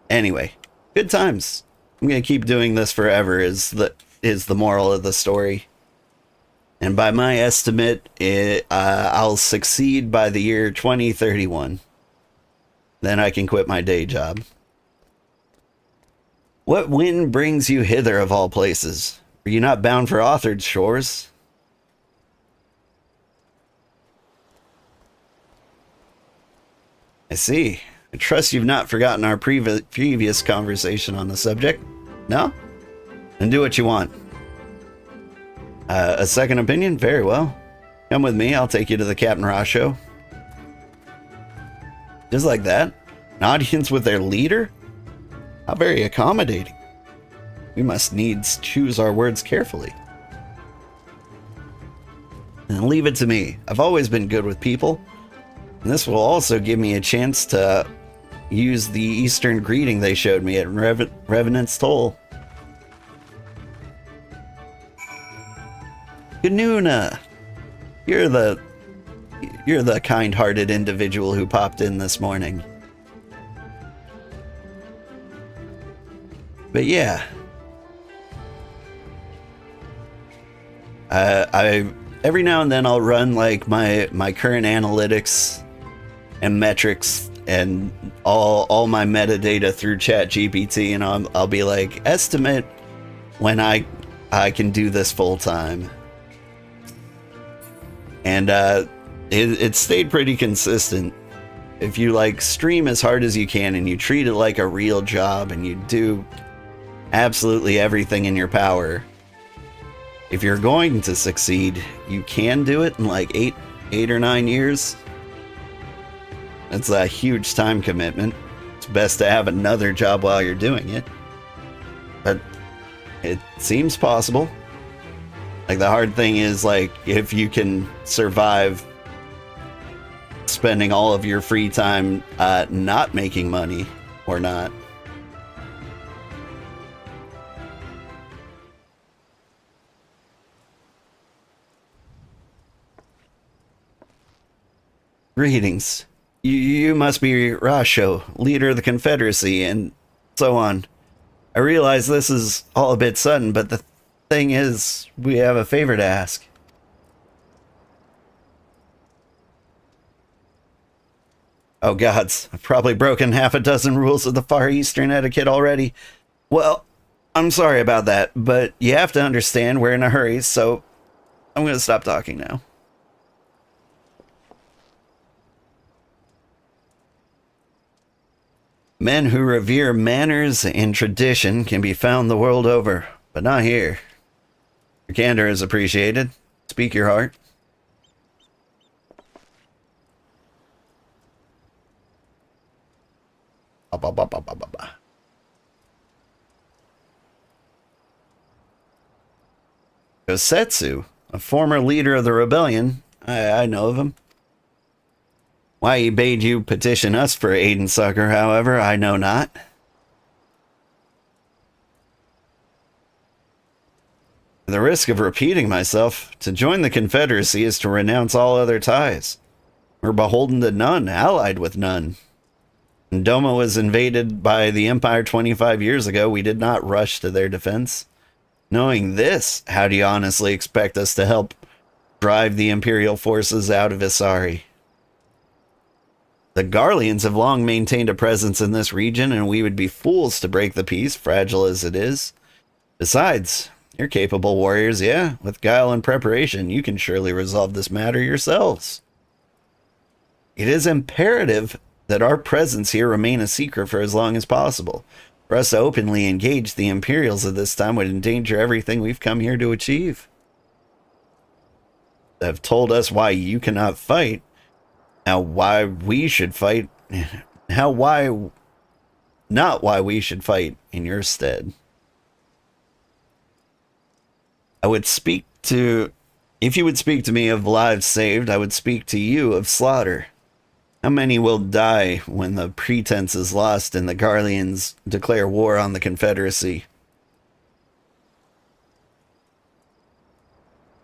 Anyway, good times. I'm gonna keep doing this forever is the moral of the story. And by my estimate, I'll succeed by the year 2031. Then I can quit my day job. What wind brings you hither of all places? Are you not bound for Author's shores? I see. I trust you've not forgotten our previous conversation on the subject. No? Then do what you want. A second opinion? Very well. Come with me, I'll take you to the Captain Ross show. Just like that? An audience with their leader? How very accommodating. We must needs choose our words carefully. And leave it to me. I've always been good with people. And this will also give me a chance to use the Eastern greeting they showed me at Revenant's Toll. Ganuna! You're the kind-hearted individual who popped in this morning. But yeah. Every now and then I'll run like my current analytics and metrics and all my metadata through ChatGPT, and I'll be like, estimate when I can do this full time. And it stayed pretty consistent. if you like stream as hard as you can and you treat it like a real job and you do absolutely everything in your power, if you're going to succeed, you can do it in like 8 or 9 years. That's a huge time commitment. It's best to have another job while you're doing it. But it seems possible. Like, the hard thing is, like, if you can survive spending all of your free time not making money or not. Greetings. You must be Rasho, leader of the Confederacy, and so on. I realize this is all a bit sudden, but the thing is, we have a favor to ask. Oh gods, I've probably broken half a dozen rules of the Far Eastern etiquette already. Well, I'm sorry about that, but you have to understand we're in a hurry, so I'm gonna stop talking now. Men who revere manners and tradition can be found the world over, but not here. Your candor is appreciated. Speak your heart. Gosetsu, a former leader of the rebellion. I know of him. Why he bade you petition us for aid and succor, however, I know not. At the risk of repeating myself, to join the Confederacy is to renounce all other ties. We're beholden to none, allied with none. When Doma was invaded by the Empire 25 years ago, we did not rush to their defense. Knowing this, how do you honestly expect us to help drive the Imperial forces out of Isari? The Garleans have long maintained a presence in this region, and we would be fools to break the peace, fragile as it is. Besides, you're capable warriors, yeah. With guile and preparation, you can surely resolve this matter yourselves. It is imperative that our presence here remain a secret for as long as possible. For us to openly engage the Imperials at this time would endanger everything we've come here to achieve. They have told us why you cannot fight. Now why we should fight. Not why we should fight in your stead. If you would speak to me of lives saved, I would speak to you of slaughter. How many will die when the pretense is lost and the Garleans declare war on the Confederacy?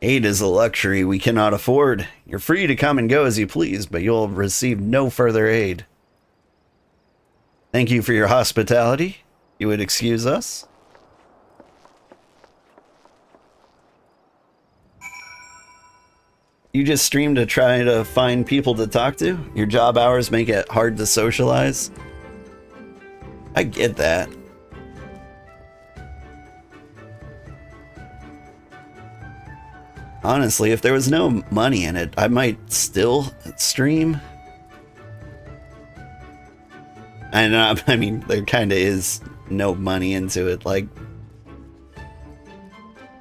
Aid is a luxury we cannot afford. You're free to come and go as you please, but you'll receive no further aid. Thank you for your hospitality. You would excuse us? You just stream to try to find people to talk to? Your job hours make it hard to socialize? I get that. Honestly, if there was no money in it, I might still stream. And I mean, there kind of is no money into it. Like,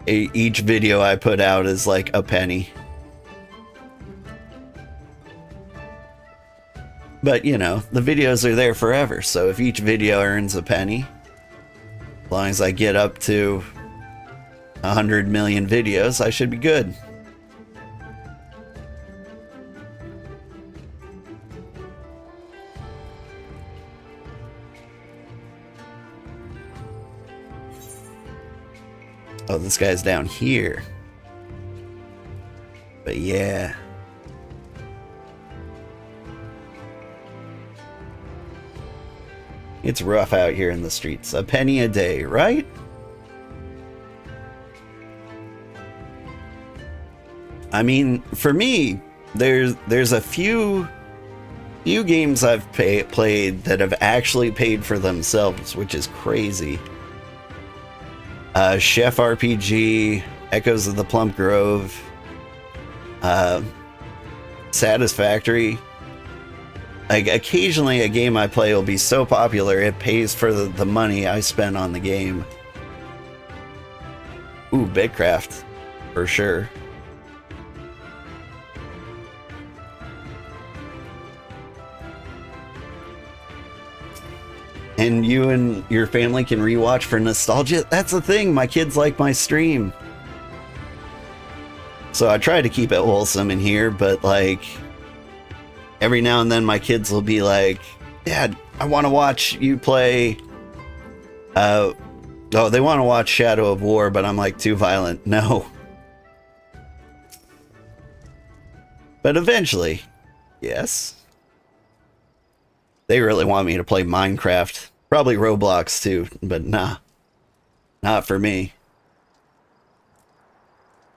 each video I put out is like a penny. But, you know, the videos are there forever, so if each video earns a penny, as long as I get up to 100 million videos, I should be good. Oh, this guy's down here. But yeah. It's rough out here in the streets. A penny a day, right? I mean, for me, there's a few games I've played that have actually paid for themselves, which is crazy. Chef RPG, Echoes of the Plump Grove, Satisfactory. Like, occasionally a game I play will be so popular it pays for the money I spend on the game. Ooh, Bitcraft, for sure. And you and your family can rewatch for nostalgia? That's the thing, my kids like my stream. So I try to keep it wholesome in here, but like, every now and then my kids will be like, Dad, I want to watch you play, oh, they want to watch Shadow of War, but I'm like, too violent. No. But eventually, yes. They really want me to play Minecraft. Probably Roblox too, but nah. Not for me.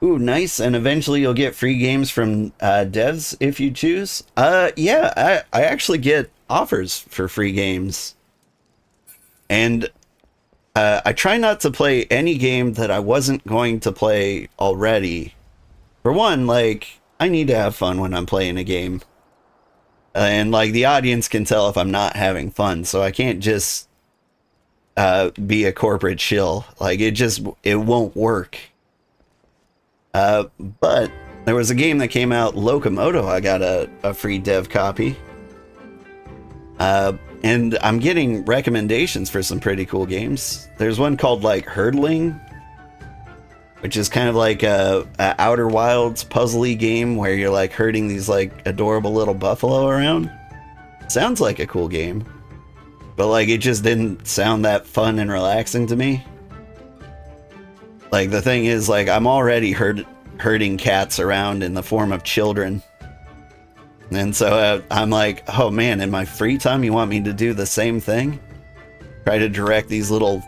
Ooh, nice. And eventually you'll get free games from devs if you choose. Yeah, I actually get offers for free games. And I try not to play any game that I wasn't going to play already. For one, like, I need to have fun when I'm playing a game. And like the audience can tell if I'm not having fun, so I can't just be a corporate shill. Like it won't work. But there was a game that came out, Locomoto. I got a free dev copy. And I'm getting recommendations for some pretty cool games. There's one called like Herdling, which is kind of like a Outer Wilds puzzly game where you're like herding these like adorable little buffalo around. Sounds like a cool game, but like it just didn't sound that fun and relaxing to me. Like the thing is, like, I'm already herding cats around in the form of children. And so I'm like, oh man, in my free time you want me to do the same thing? Try to direct these little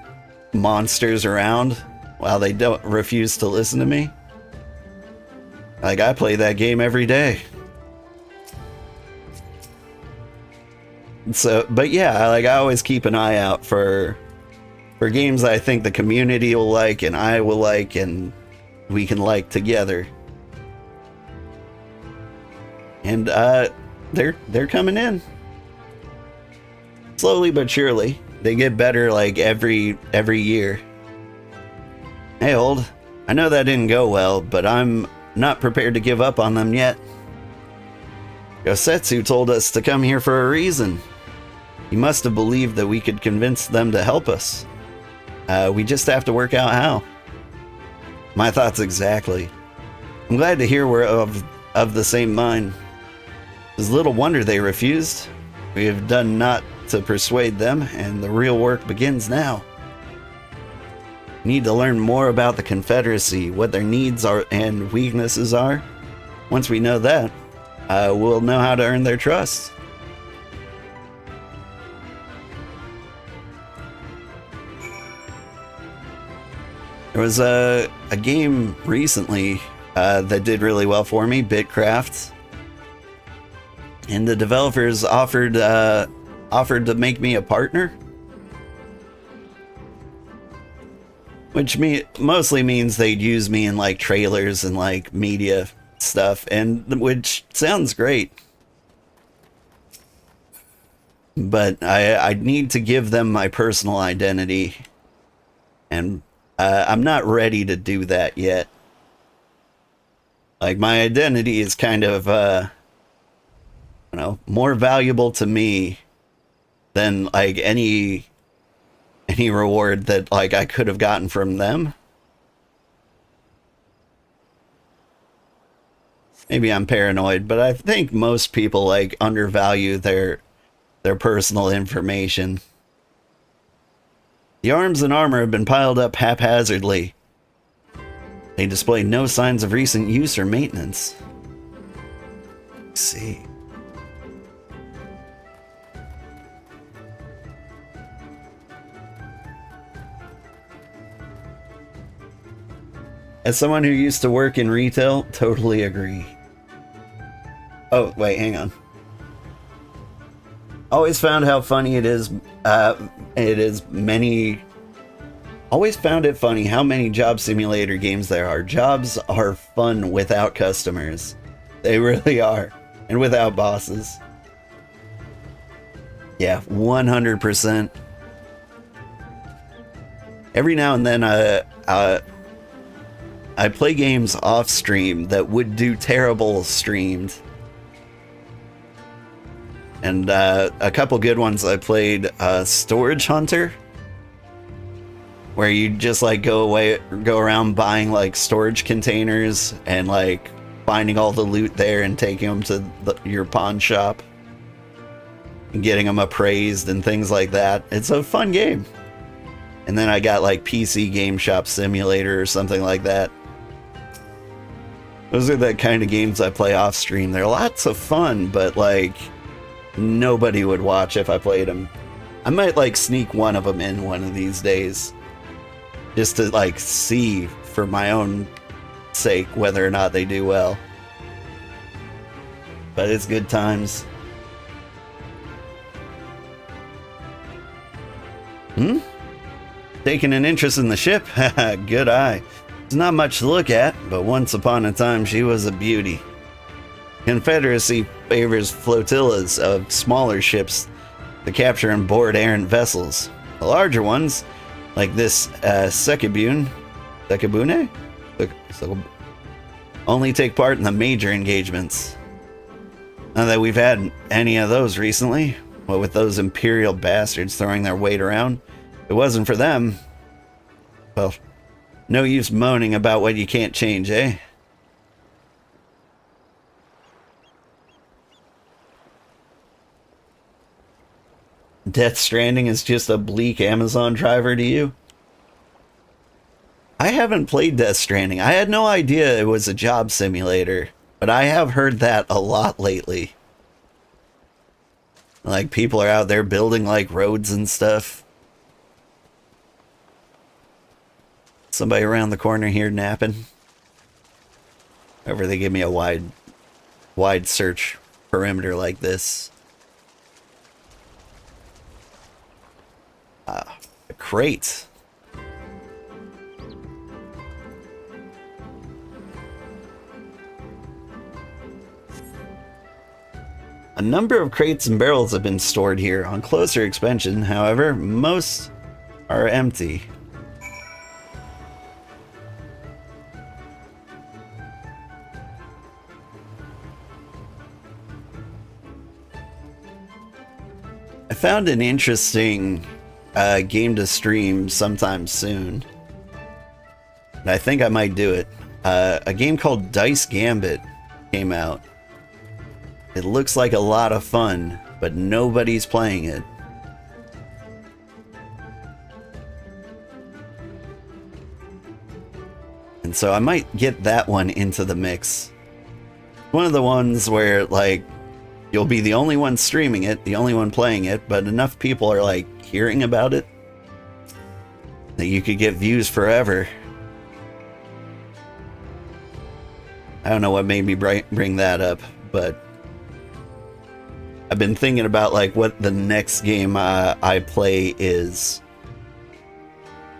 monsters around while they don't refuse to listen to me? Like, I play that game every day. So, but yeah, I always keep an eye out for games I think the community will like and I will like and we can like together. And they're coming in. Slowly but surely. They get better like every year. Hey, old, I know that didn't go well, but I'm not prepared to give up on them yet. Gosetsu told us to come here for a reason. He must have believed that we could convince them to help us. We just have to work out how. My thoughts exactly. I'm glad to hear we're of the same mind. It's little wonder they refused. We have done naught to persuade them, and the real work begins now. We need to learn more about the Confederacy, what their needs are and weaknesses are. Once we know that, we'll know how to earn their trust. There was a game recently that did really well for me, Bitcraft. And the developers offered to make me a partner. Which mostly means they'd use me in like trailers and like media stuff, and which sounds great. But I need to give them my personal identity, and I'm not ready to do that yet. Like, my identity is kind of more valuable to me than like any reward that like I could have gotten from them. Maybe I'm paranoid, but I think most people like undervalue their personal information. The arms and armor have been piled up haphazardly. They display no signs of recent use or maintenance. Let's see. As someone who used to work in retail, totally agree. Oh, wait, hang on. Always found how funny it is. Always found it funny how many job simulator games there are. Jobs are fun without customers. They really are. And without bosses. Yeah, 100%. Every now and then, I play games off stream that would do terrible streamed. And a couple good ones I played, Storage Hunter, where you just like go around buying like storage containers and like finding all the loot there and taking them to your pawn shop and getting them appraised and things like that. It's a fun game. And then I got like PC Game Shop Simulator or something like that. Those are the kind of games I play off stream. They're lots of fun, but like nobody would watch if I played them. I might like sneak one of them in one of these days, just to like see for my own sake whether or not they do well. But it's good times. Taking an interest in the ship? Haha, good eye. There's not much to look at, but once upon a time she was a beauty. Confederacy favors flotillas of smaller ships to capture and board errant vessels. The larger ones, like this Sekibune, only take part in the major engagements. Not that we've had any of those recently, but with those Imperial bastards throwing their weight around, if it wasn't for them, well, no use moaning about what you can't change, eh? Death Stranding is just a bleak Amazon driver to you? I haven't played Death Stranding. I had no idea it was a job simulator, but I have heard that a lot lately. Like, people are out there building, like, roads and stuff. Somebody around the corner here napping. Whenever they give me a wide search perimeter like this. A crate. A number of crates and barrels have been stored here. On closer inspection, however, most are empty. I found an interesting game to stream sometime soon. And I think I might do it. A game called Dice Gambit came out. It looks like a lot of fun, but nobody's playing it. And so I might get that one into the mix. One of the ones where, like, you'll be the only one streaming it, the only one playing it, but enough people are, like, hearing about it that you could get views forever. I don't know what made me bring that up, but I've been thinking about like what the next game I play is,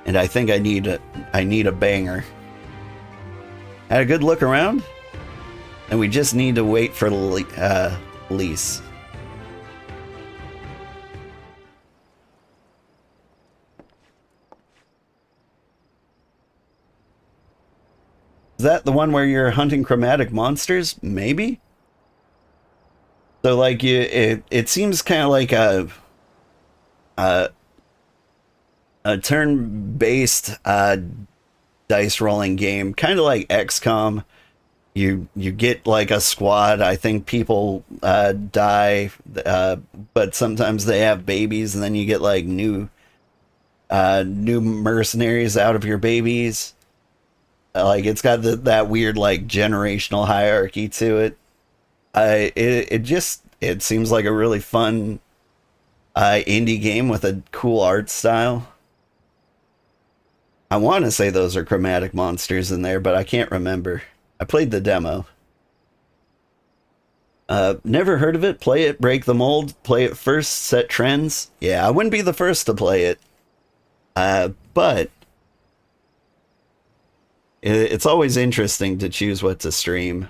and I think I need a banger. Had a good look around, and we just need to wait for lease. Is that the one where you're hunting chromatic monsters? Maybe? So like it seems kind of like a turn-based dice rolling game, kind of like XCOM. You get like a squad. I think people die, but sometimes they have babies, and then you get like new mercenaries out of your babies. Like it's got that weird like generational hierarchy to it. It seems like a really fun indie game with a cool art style. I want to say those are chromatic monsters in there, but I can't remember. I played the demo. Never heard of it. Play it, break the mold. Play it first, set trends. Yeah, I wouldn't be the first to play it. But it's always interesting to choose what to stream.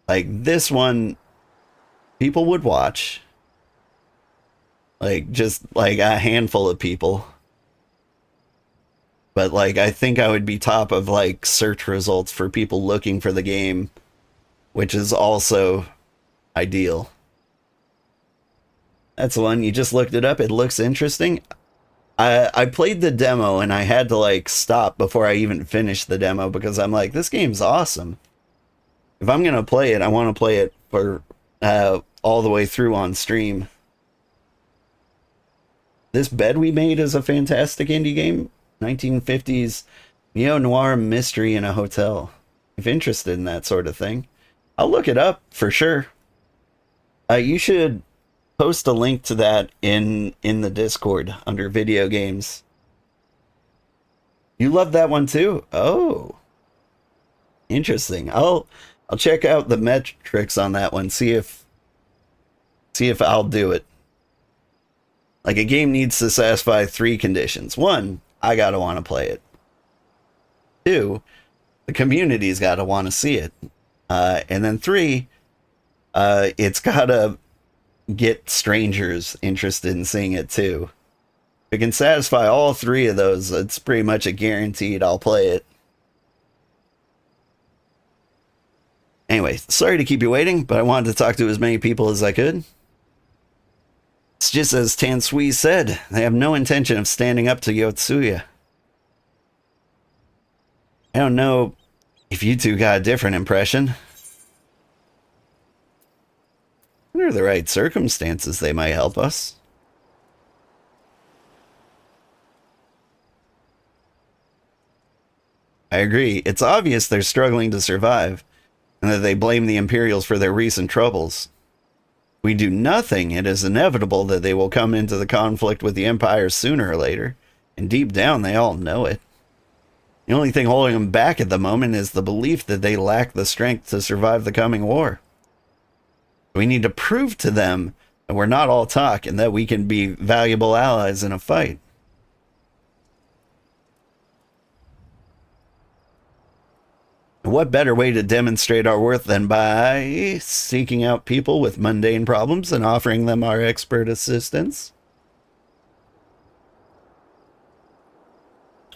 Like this one, people would watch. Like, just like a handful of people. But like, I think I would be top of like search results for people looking for the game, which is also ideal. That's the one. You just looked it up. It looks interesting. I played the demo and I had to like stop before I even finished the demo because I'm like, this game's awesome. If I'm gonna play it, I want to play it for all the way through on stream. This Bed We Made is a fantastic indie game. 1950s neo-noir mystery in a hotel. If interested in that sort of thing, I'll look it up for sure. You should post a link to that in the Discord under video games. You love that one too? Oh, interesting. I'll check out the metrics on that one. See if I'll do it. Like, a game needs to satisfy 3 conditions. 1, I gotta want to play it. 2, the community's gotta want to see it. And then 3, it's gotta get strangers interested in seeing it too. If it can satisfy all 3 of those, it's pretty much a guaranteed I'll play it. Anyway, sorry to keep you waiting, but I wanted to talk to as many people as I could. It's just as Tansui said, they have no intention of standing up to Yotsuya. I don't know if you two got a different impression. Under the right circumstances, they might help us. I agree. It's obvious they're struggling to survive, and that they blame the Imperials for their recent troubles. If we do nothing, it is inevitable that they will come into the conflict with the Empire sooner or later, and deep down they all know it. The only thing holding them back at the moment is the belief that they lack the strength to survive the coming war. We need to prove to them that we're not all talk and that we can be valuable allies in a fight. What better way to demonstrate our worth than by seeking out people with mundane problems and offering them our expert assistance?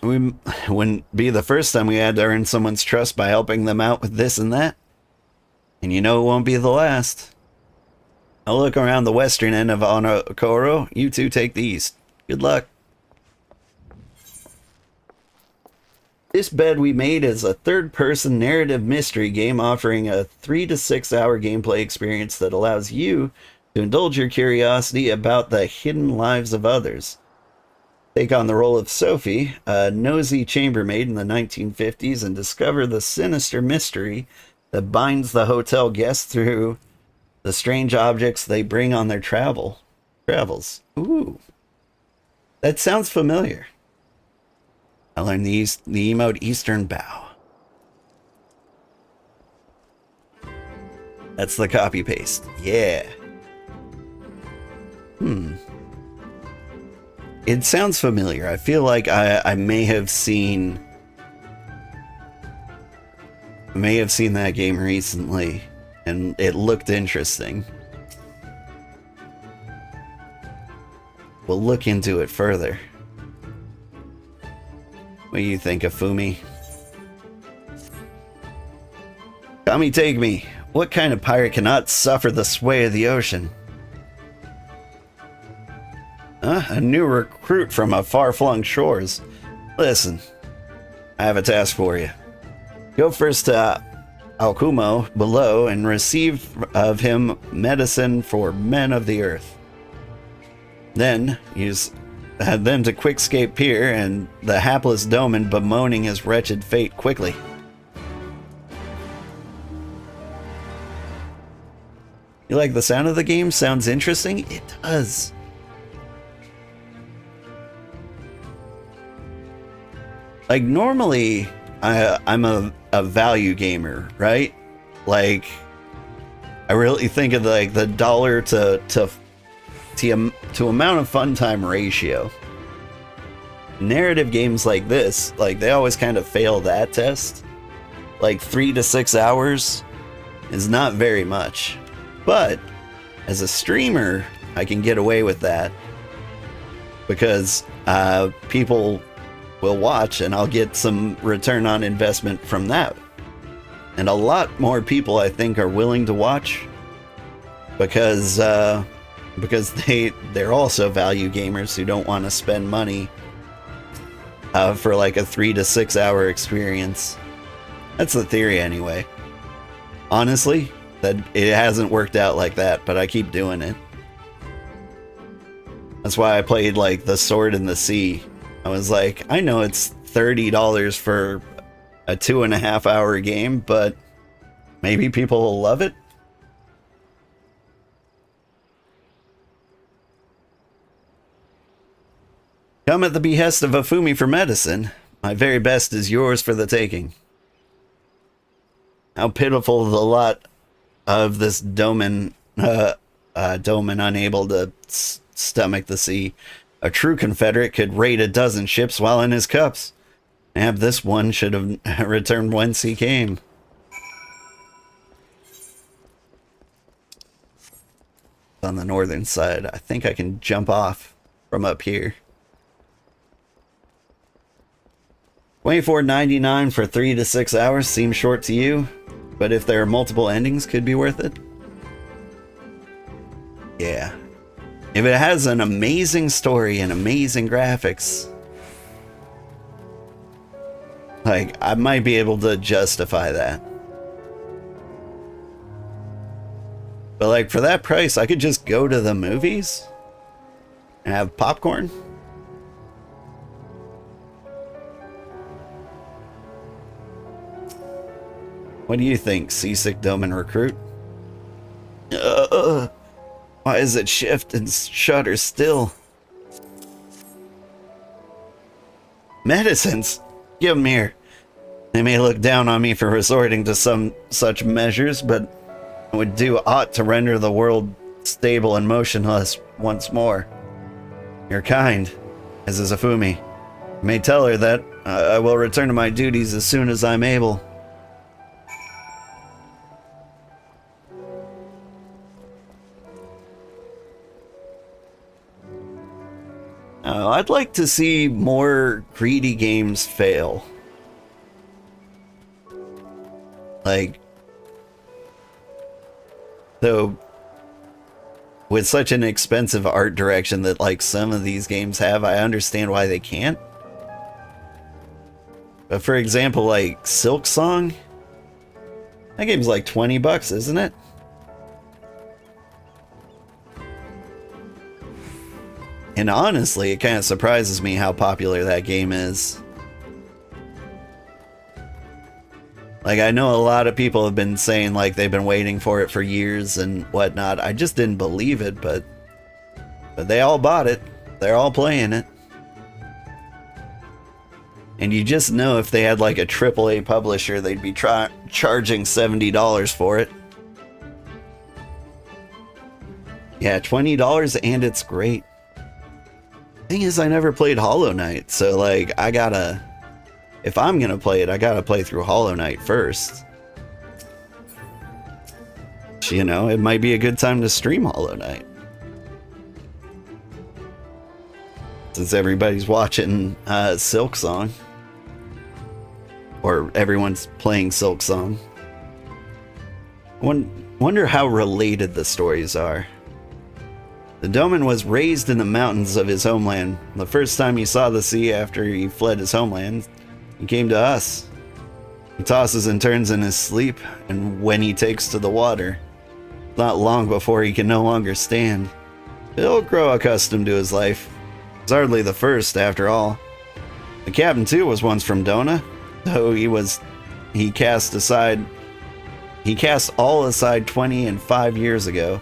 We wouldn't be the first time we had to earn someone's trust by helping them out with this and that. And you know it won't be the last. I'll look around the western end of Onokoro. You two take the east. Good luck. This Bed We Made is a third-person narrative mystery game offering a 3 to 6 hour gameplay experience that allows you to indulge your curiosity about the hidden lives of others. Take on the role of Sophie, a nosy chambermaid in the 1950s, and discover the sinister mystery that binds the hotel guests through the strange objects they bring on their travels. Ooh. That sounds familiar. I learned the emote Eastern Bow. That's the copy paste. Yeah. It sounds familiar. I feel like I may have seen that game recently, and it looked interesting. We'll look into it further. What do you think, Afumi? Kami, take me. What kind of pirate cannot suffer the sway of the ocean? A new recruit from a far-flung shores. Listen, I have a task for you. Go first to Alkumo below and receive of him medicine for men of the earth. Then use them to quickscape Pier and the hapless Doman bemoaning his wretched fate quickly. You like the sound of the game? Sounds interesting? It does. Like, normally, I'm a value gamer, right? Like, I really think of like the dollar to amount of fun time ratio. Narrative games like this, like, they always kind of fail that test. Like, 3 to 6 hours is not very much. But as a streamer, I can get away with that because people will watch and I'll get some return on investment from that. And a lot more people, I think, are willing to watch because they're also value gamers who don't want to spend money for like a 3 to 6 hour experience. That's the theory anyway. Honestly, that it hasn't worked out like that, but I keep doing it. That's why I played like The Sword in the Sea. I was like, I know it's $30 for a 2.5 hour game, but maybe people will love it. Come at the behest of Afumi for medicine. My very best is yours for the taking. How pitiful the lot of this Doman unable to stomach the sea. A true Confederate could raid a dozen ships while in his cups. And this one should have returned whence he came. On the northern side, I think I can jump off from up here. $24.99 for 3 to 6 hours seems short to you, but if there are multiple endings, could be worth it. Yeah. If it has an amazing story and amazing graphics, like, I might be able to justify that. But like, for that price, I could just go to the movies and have popcorn. What do you think, seasick Doman recruit? Why is it shift and shutter still? Medicines? Give 'em here. They may look down on me for resorting to some such measures, but it would do aught to render the world stable and motionless once more. You're kind, as is Afumi. You may tell her that I will return to my duties as soon as I'm able. I'd like to see more greedy games fail. Like, though, with such an expensive art direction that like some of these games have, I understand why they can't. But for example, like Silk Song, that game's like $20, isn't it? And honestly, it kind of surprises me how popular that game is. Like, I know a lot of people have been saying like they've been waiting for it for years and whatnot. I just didn't believe it, but they all bought it. They're all playing it. And you just know if they had like a AAA publisher, they'd be charging $70 for it. Yeah, $20 and it's great. Thing is, I never played Hollow Knight, so like if I'm gonna play it, I gotta play through Hollow Knight first. You know, it might be a good time to stream Hollow Knight, since everybody's watching Silk Song, or everyone's playing Silk Song. Wonder how related the stories are. The Doman was raised in the mountains of his homeland. The first time he saw the sea after he fled his homeland, he came to us. He tosses and turns in his sleep, and when he takes to the water, not long before he can no longer stand. He'll grow accustomed to his life. It's hardly the first, after all. The captain, too, was once from Dona, though he cast all aside 25 years ago.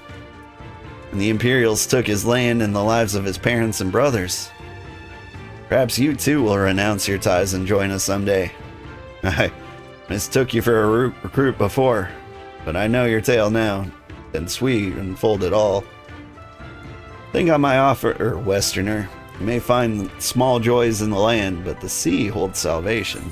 And the Imperials took his land and the lives of his parents and brothers. Perhaps you too will renounce your ties and join us someday. I mistook you for a recruit before, but I know your tale now. Then sweet and fold it all. Think on my offer, Westerner. You may find small joys in the land, but the sea holds salvation.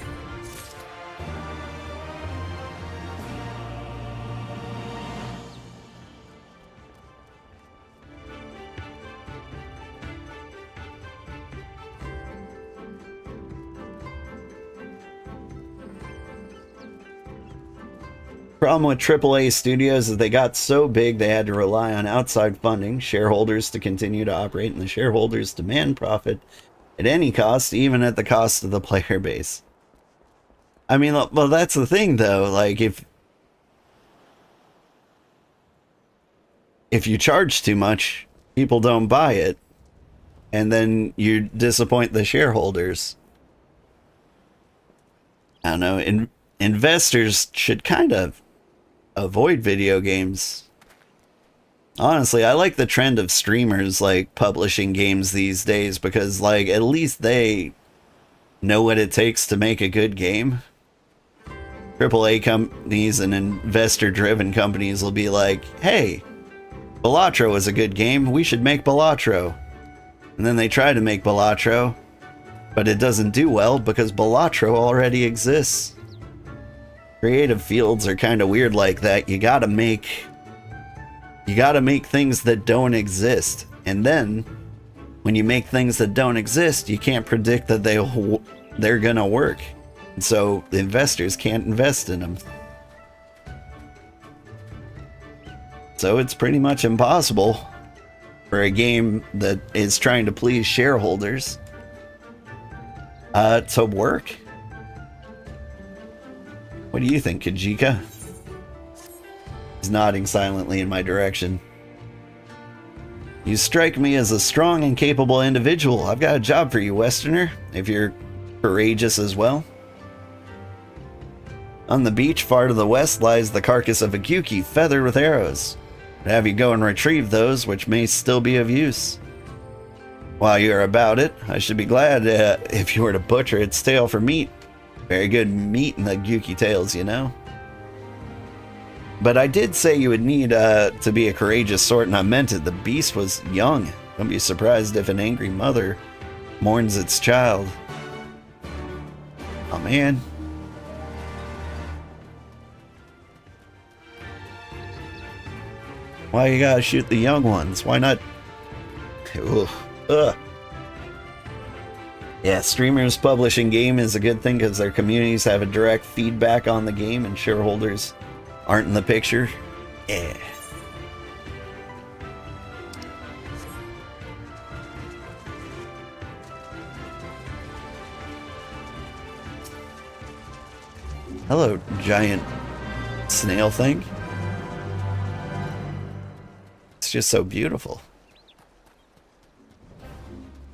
Problem with AAA studios is they got so big they had to rely on outside funding, shareholders to continue to operate, and the shareholders demand profit at any cost, even at the cost of the player base. I mean, well, that's the thing, though. Like, if you charge too much, people don't buy it, and then you disappoint the shareholders. I don't know. Investors should kind of avoid video games. Honestly, I like the trend of streamers like publishing games these days because, like, at least they know what it takes to make a good game. AAA companies and investor-driven companies will be like, hey, Balatro is a good game, we should make Balatro. And then they try to make Balatro, but it doesn't do well because Balatro already exists. Creative fields are kind of weird like that. You gotta make things that don't exist. And then, when you make things that don't exist, you can't predict that they're gonna work. And so, the investors can't invest in them. So it's pretty much impossible for a game that is trying to please shareholders to work. What do you think, Kajika? He's nodding silently in my direction. You strike me as a strong and capable individual. I've got a job for you, Westerner, if you're courageous as well. On the beach far to the west lies the carcass of a Gyuki feathered with arrows. I'd have you go and retrieve those, which may still be of use. While you're about it, I should be glad if you were to butcher its tail for meat. Very good meat in the Gyuki tails, you know. But I did say you would need to be a courageous sort, and I meant it. The beast was young. Don't be surprised if an angry mother mourns its child. Oh, man. Why you gotta shoot the young ones? Why not? Ugh. Yeah, streamers publishing game is a good thing because their communities have a direct feedback on the game and shareholders aren't in the picture. Yeah. Hello, giant snail thing. It's just so beautiful.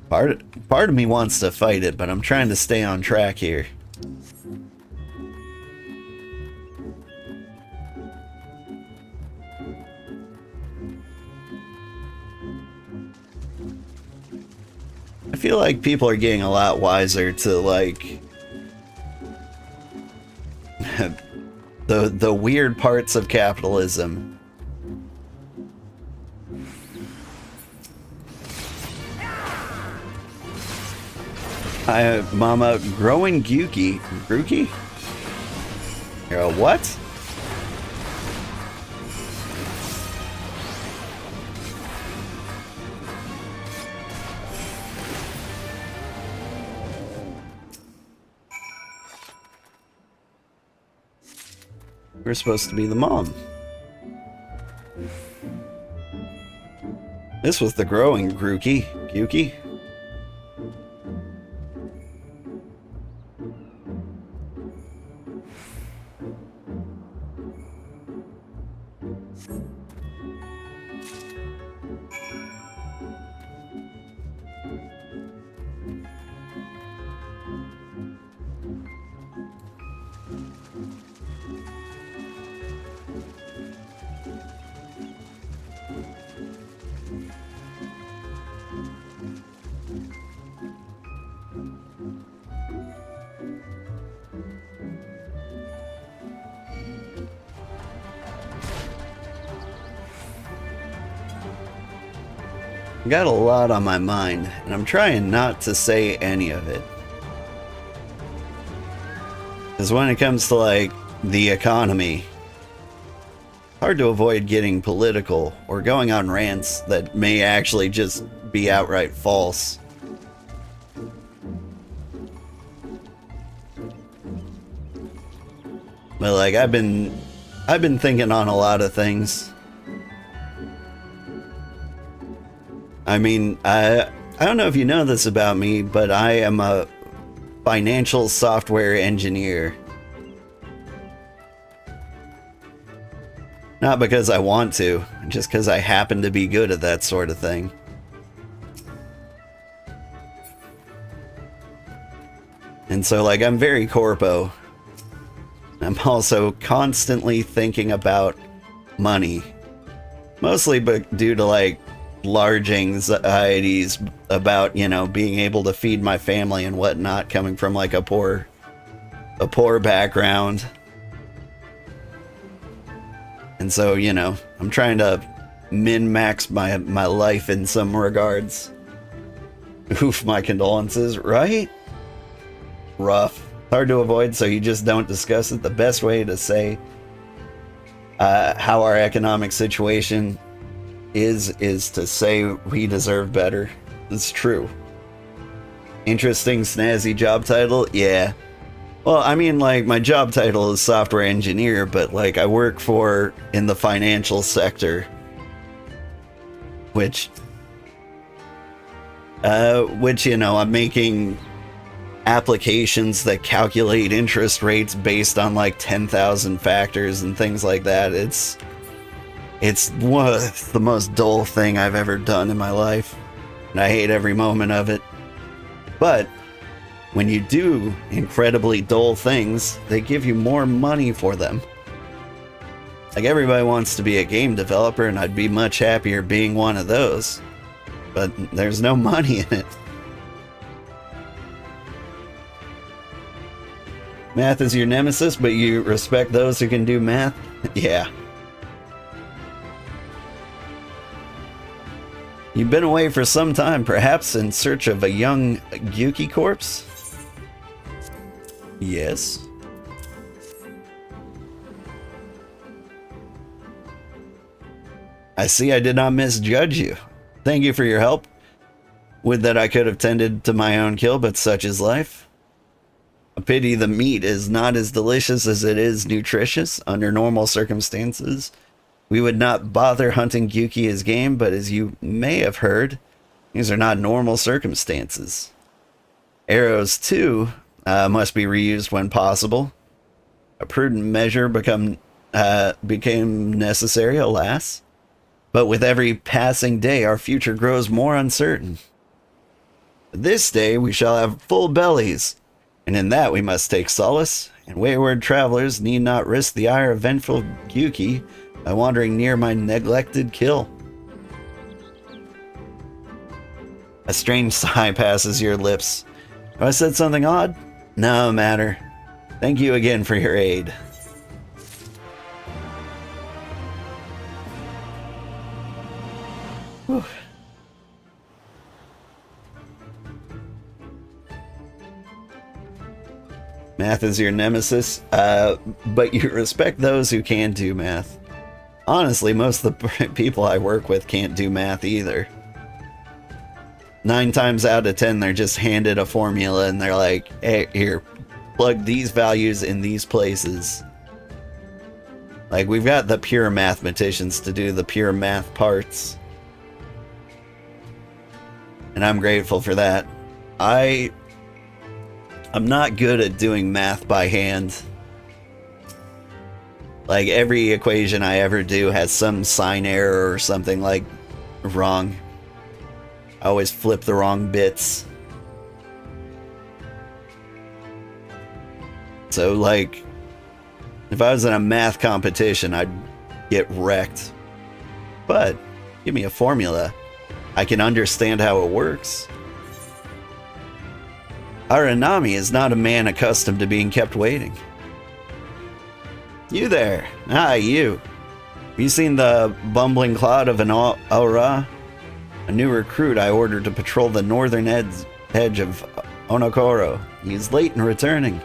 Part of me wants to fight it, but I'm trying to stay on track here. I feel like people are getting a lot wiser to, like, the weird parts of capitalism. Mama, growing Gyuki. Grookey? You're a what? We're supposed to be the mom. This was the growing Grookey. Gyuki? Got a lot on my mind, and I'm trying not to say any of it. Because when it comes to, like, the economy, hard to avoid getting political or going on rants that may actually just be outright false. But, like, I've been I've been thinking on a lot of things. I mean, I don't know if you know this about me, but I am a financial software engineer. Not because I want to, just because I happen to be good at that sort of thing. And so, like, I'm very corpo. I'm also constantly thinking about money. Mostly due to, like, large anxieties about, you know, being able to feed my family and whatnot, coming from, like, a poor background. And so, you know, I'm trying to min-max my life in some regards. Oof, my condolences, right? Rough. Hard to avoid, so you just don't discuss it. The best way to say how our economic situation is to say we deserve better. It's true. Interesting, snazzy job title? Yeah. Well, I mean, like, my job title is software engineer, but, like, I work in the financial sector. Which, you know, I'm making applications that calculate interest rates based on, like, 10,000 factors and things like that. It's the most dull thing I've ever done in my life. And I hate every moment of it. But when you do incredibly dull things, they give you more money for them. Like, everybody wants to be a game developer, and I'd be much happier being one of those. But there's no money in it. Math is your nemesis, but you respect those who can do math? Yeah. You've been away for some time, perhaps in search of a young Gyuki corpse? Yes. I see I did not misjudge you. Thank you for your help. Would that I could have tended to my own kill, but such is life. A pity the meat is not as delicious as it is nutritious. Under normal circumstances, we would not bother hunting Gyuki as game, but as you may have heard, these are not normal circumstances. Arrows, too, must be reused when possible. A prudent measure became necessary, alas. But with every passing day, our future grows more uncertain. This day we shall have full bellies, and in that we must take solace, and wayward travelers need not risk the ire of vengeful Gyuki by wandering near my neglected kill. A strange sigh passes your lips. Have I said something odd? No matter. Thank you again for your aid. Whew. Math is your nemesis, but you respect those who can do math. Honestly, most of the people I work with can't do math either. 9 times out of 10, they're just handed a formula and they're like, hey, here, plug these values in these places. Like, we've got the pure mathematicians to do the pure math parts. And I'm grateful for that. I'm not good at doing math by hand. Like, every equation I ever do has some sign error or something, like, wrong. I always flip the wrong bits. So, like, if I was in a math competition, I'd get wrecked. But, give me a formula. I can understand how it works. Aranami is not a man accustomed to being kept waiting. You there. Ah, you. Have you seen the bumbling clod of an Aura? A new recruit I ordered to patrol the northern edge of Onokoro. He's late in returning.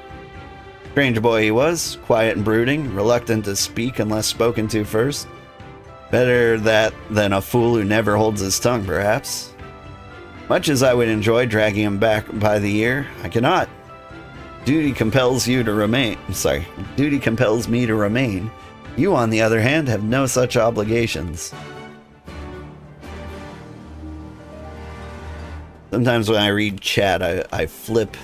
Strange boy he was, quiet and brooding, reluctant to speak unless spoken to first. Better that than a fool who never holds his tongue, perhaps. Much as I would enjoy dragging him back by the ear, I cannot. Duty compels me to remain, You, on the other hand, have no such obligations. Sometimes when I read chat, I flip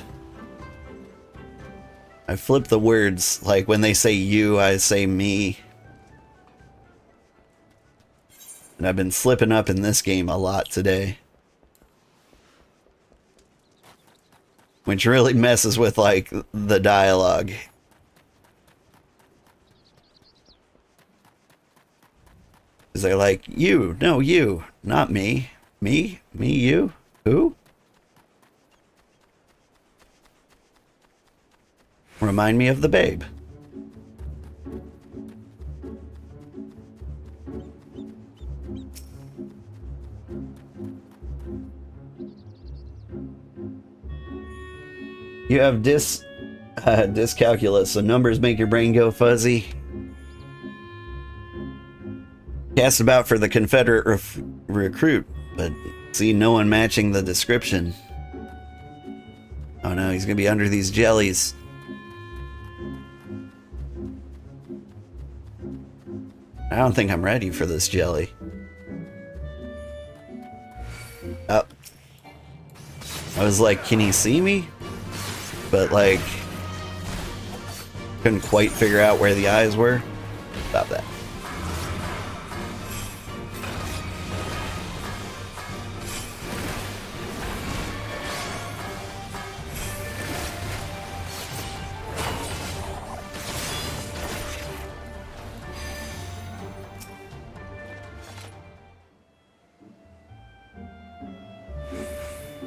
the words. Like when they say you, I say me. And I've been slipping up in this game a lot today. Which really messes with, like, the dialogue. Because they're like, you, no, you, not me. Me, you, who? Remind me of the babe. You have dyscalculia, so numbers make your brain go fuzzy. Cast about for the Confederate recruit, but see no one matching the description. Oh no, he's gonna be under these jellies. I don't think I'm ready for this jelly. Oh. I was like, can he see me? But like, couldn't quite figure out where the eyes were. Stop that.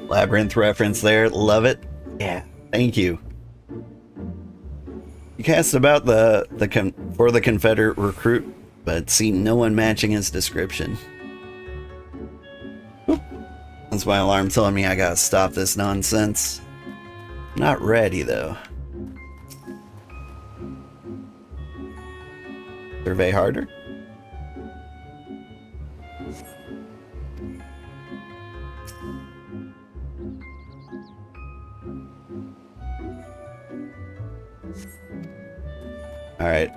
Labyrinth reference there, love it. Yeah, thank you. You cast about for the Confederate recruit, but see no one matching his description. Oop. That's my alarm telling me I gotta stop this nonsense. Not ready though. Survey harder. Alright.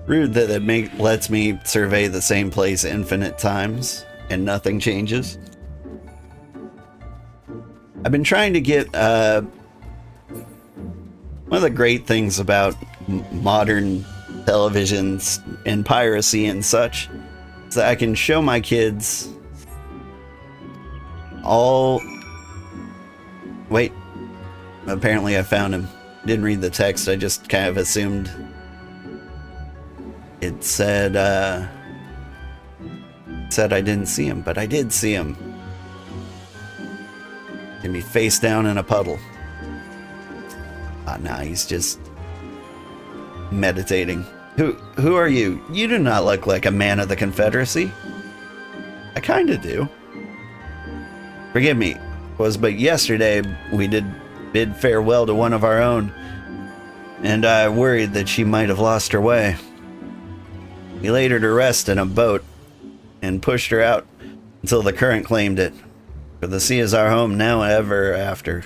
Rude that it lets me survey the same place infinite times and nothing changes. I've been trying to get one of the great things about modern televisions and piracy and such is that I can show my kids all... Wait. Apparently I found him. Didn't read the text, I just kind of assumed it said I didn't see him, but I did see him. Can be face down in a puddle. Nah, he's just meditating. Who are you? You do not look like a man of the Confederacy. I kinda do. Forgive me, it was but yesterday we did bid farewell to one of our own, and I worried that she might have lost her way. We laid her to rest in a boat and pushed her out until the current claimed it, for the sea is our home now and ever after.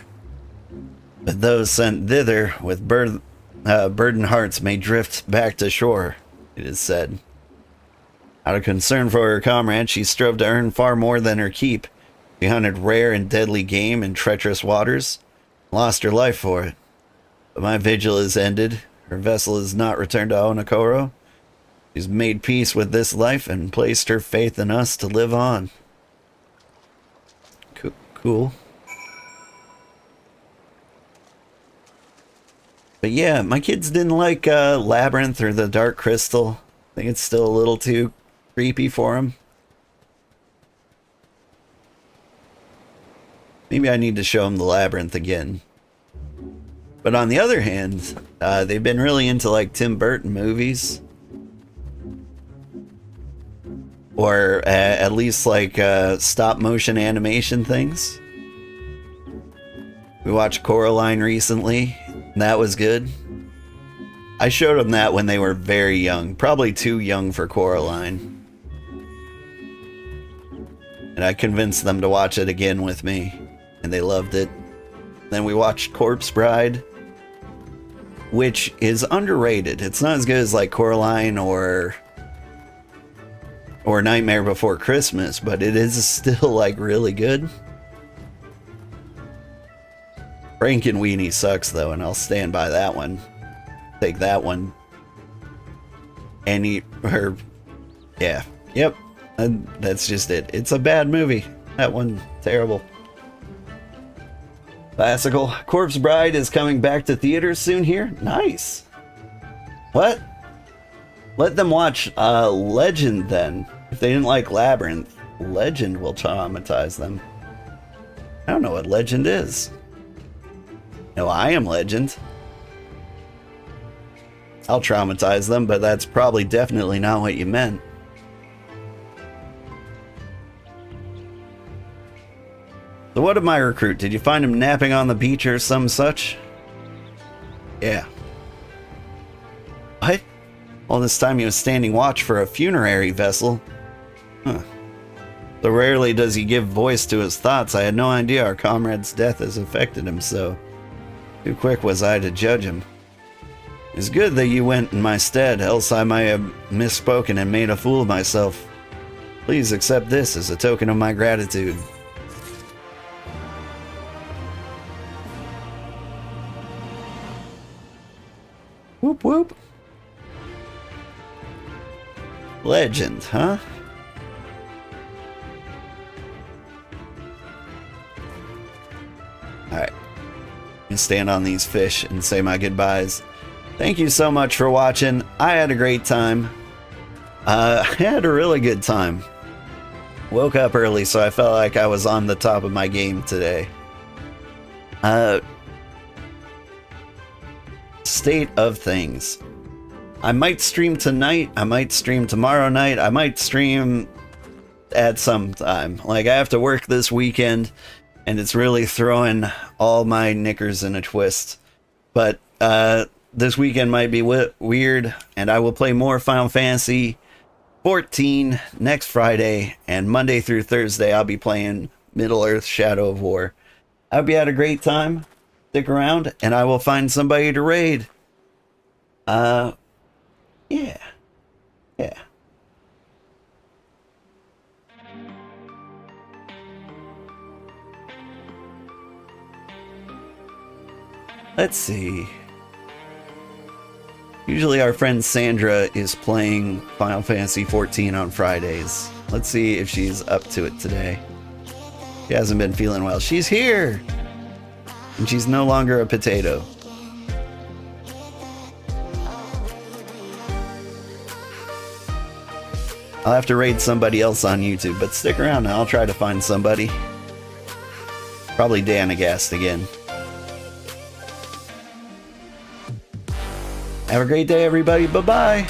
But those sent thither with burdened hearts may drift back to shore, it is said. Out of concern for her comrade, she strove to earn far more than her keep. She hunted rare and deadly game in treacherous waters, lost her life for it. But my vigil is ended. Her vessel is not returned to Onokoro. She's made peace with this life and placed her faith in us to live on. Cool. But yeah, my kids didn't like Labyrinth or the Dark Crystal. I think it's still a little too creepy for them. Maybe I need to show them the Labyrinth again. But on the other hand, they've been really into like Tim Burton movies. Or at least like stop motion animation things. We watched Coraline recently. And that was good. I showed them that when they were very young. Probably too young for Coraline. And I convinced them to watch it again with me. And they loved it. Then we watched Corpse Bride. which is underrated. It's not as good as like Coraline or Nightmare Before Christmas, but it is still like really good. Frankenweenie sucks though, and I'll stand by that one. Take that one. And eat her. Yeah. Yep. And that's just it. It's a bad movie. That one, terrible. Classical. Corpse Bride is coming back to theaters soon here. Nice. What? Let them watch Legend then. If they didn't like Labyrinth, Legend will traumatize them. I don't know what Legend is. No, I Am Legend. I'll traumatize them, but that's probably definitely not what you meant. So what of my recruit? Did you find him napping on the beach or some such? Yeah. What? All this time he was standing watch for a funerary vessel. Huh. So rarely does he give voice to his thoughts. I had no idea our comrade's death has affected him so. Too quick was I to judge him. It's good that you went in my stead, else I might have misspoken and made a fool of myself. Please accept this as a token of my gratitude. Whoop whoop. Legend, huh? Alright. I'm gonna stand on these fish and say my goodbyes. Thank you so much for watching. I had a great time. I had a really good time. Woke up early, so I felt like I was on the top of my game today. State of things. I might stream tonight. I might stream tomorrow night. I might stream at some time. Like, I have to work this weekend, and it's really throwing all my knickers in a twist. But, this weekend might be weird, and I will play more Final Fantasy 14 next Friday, and Monday through Thursday I'll be playing Middle-earth Shadow of War. I hope you had a great time. Stick around, and I will find somebody to raid. Yeah. Let's see. Usually our friend Sandra is playing Final Fantasy 14 on Fridays. Let's see if she's up to it today. She hasn't been feeling well. She's here! And she's no longer a potato. I'll have to raid somebody else on YouTube, but stick around and I'll try to find somebody. Probably Danagast again. Have a great day, everybody. Bye-bye.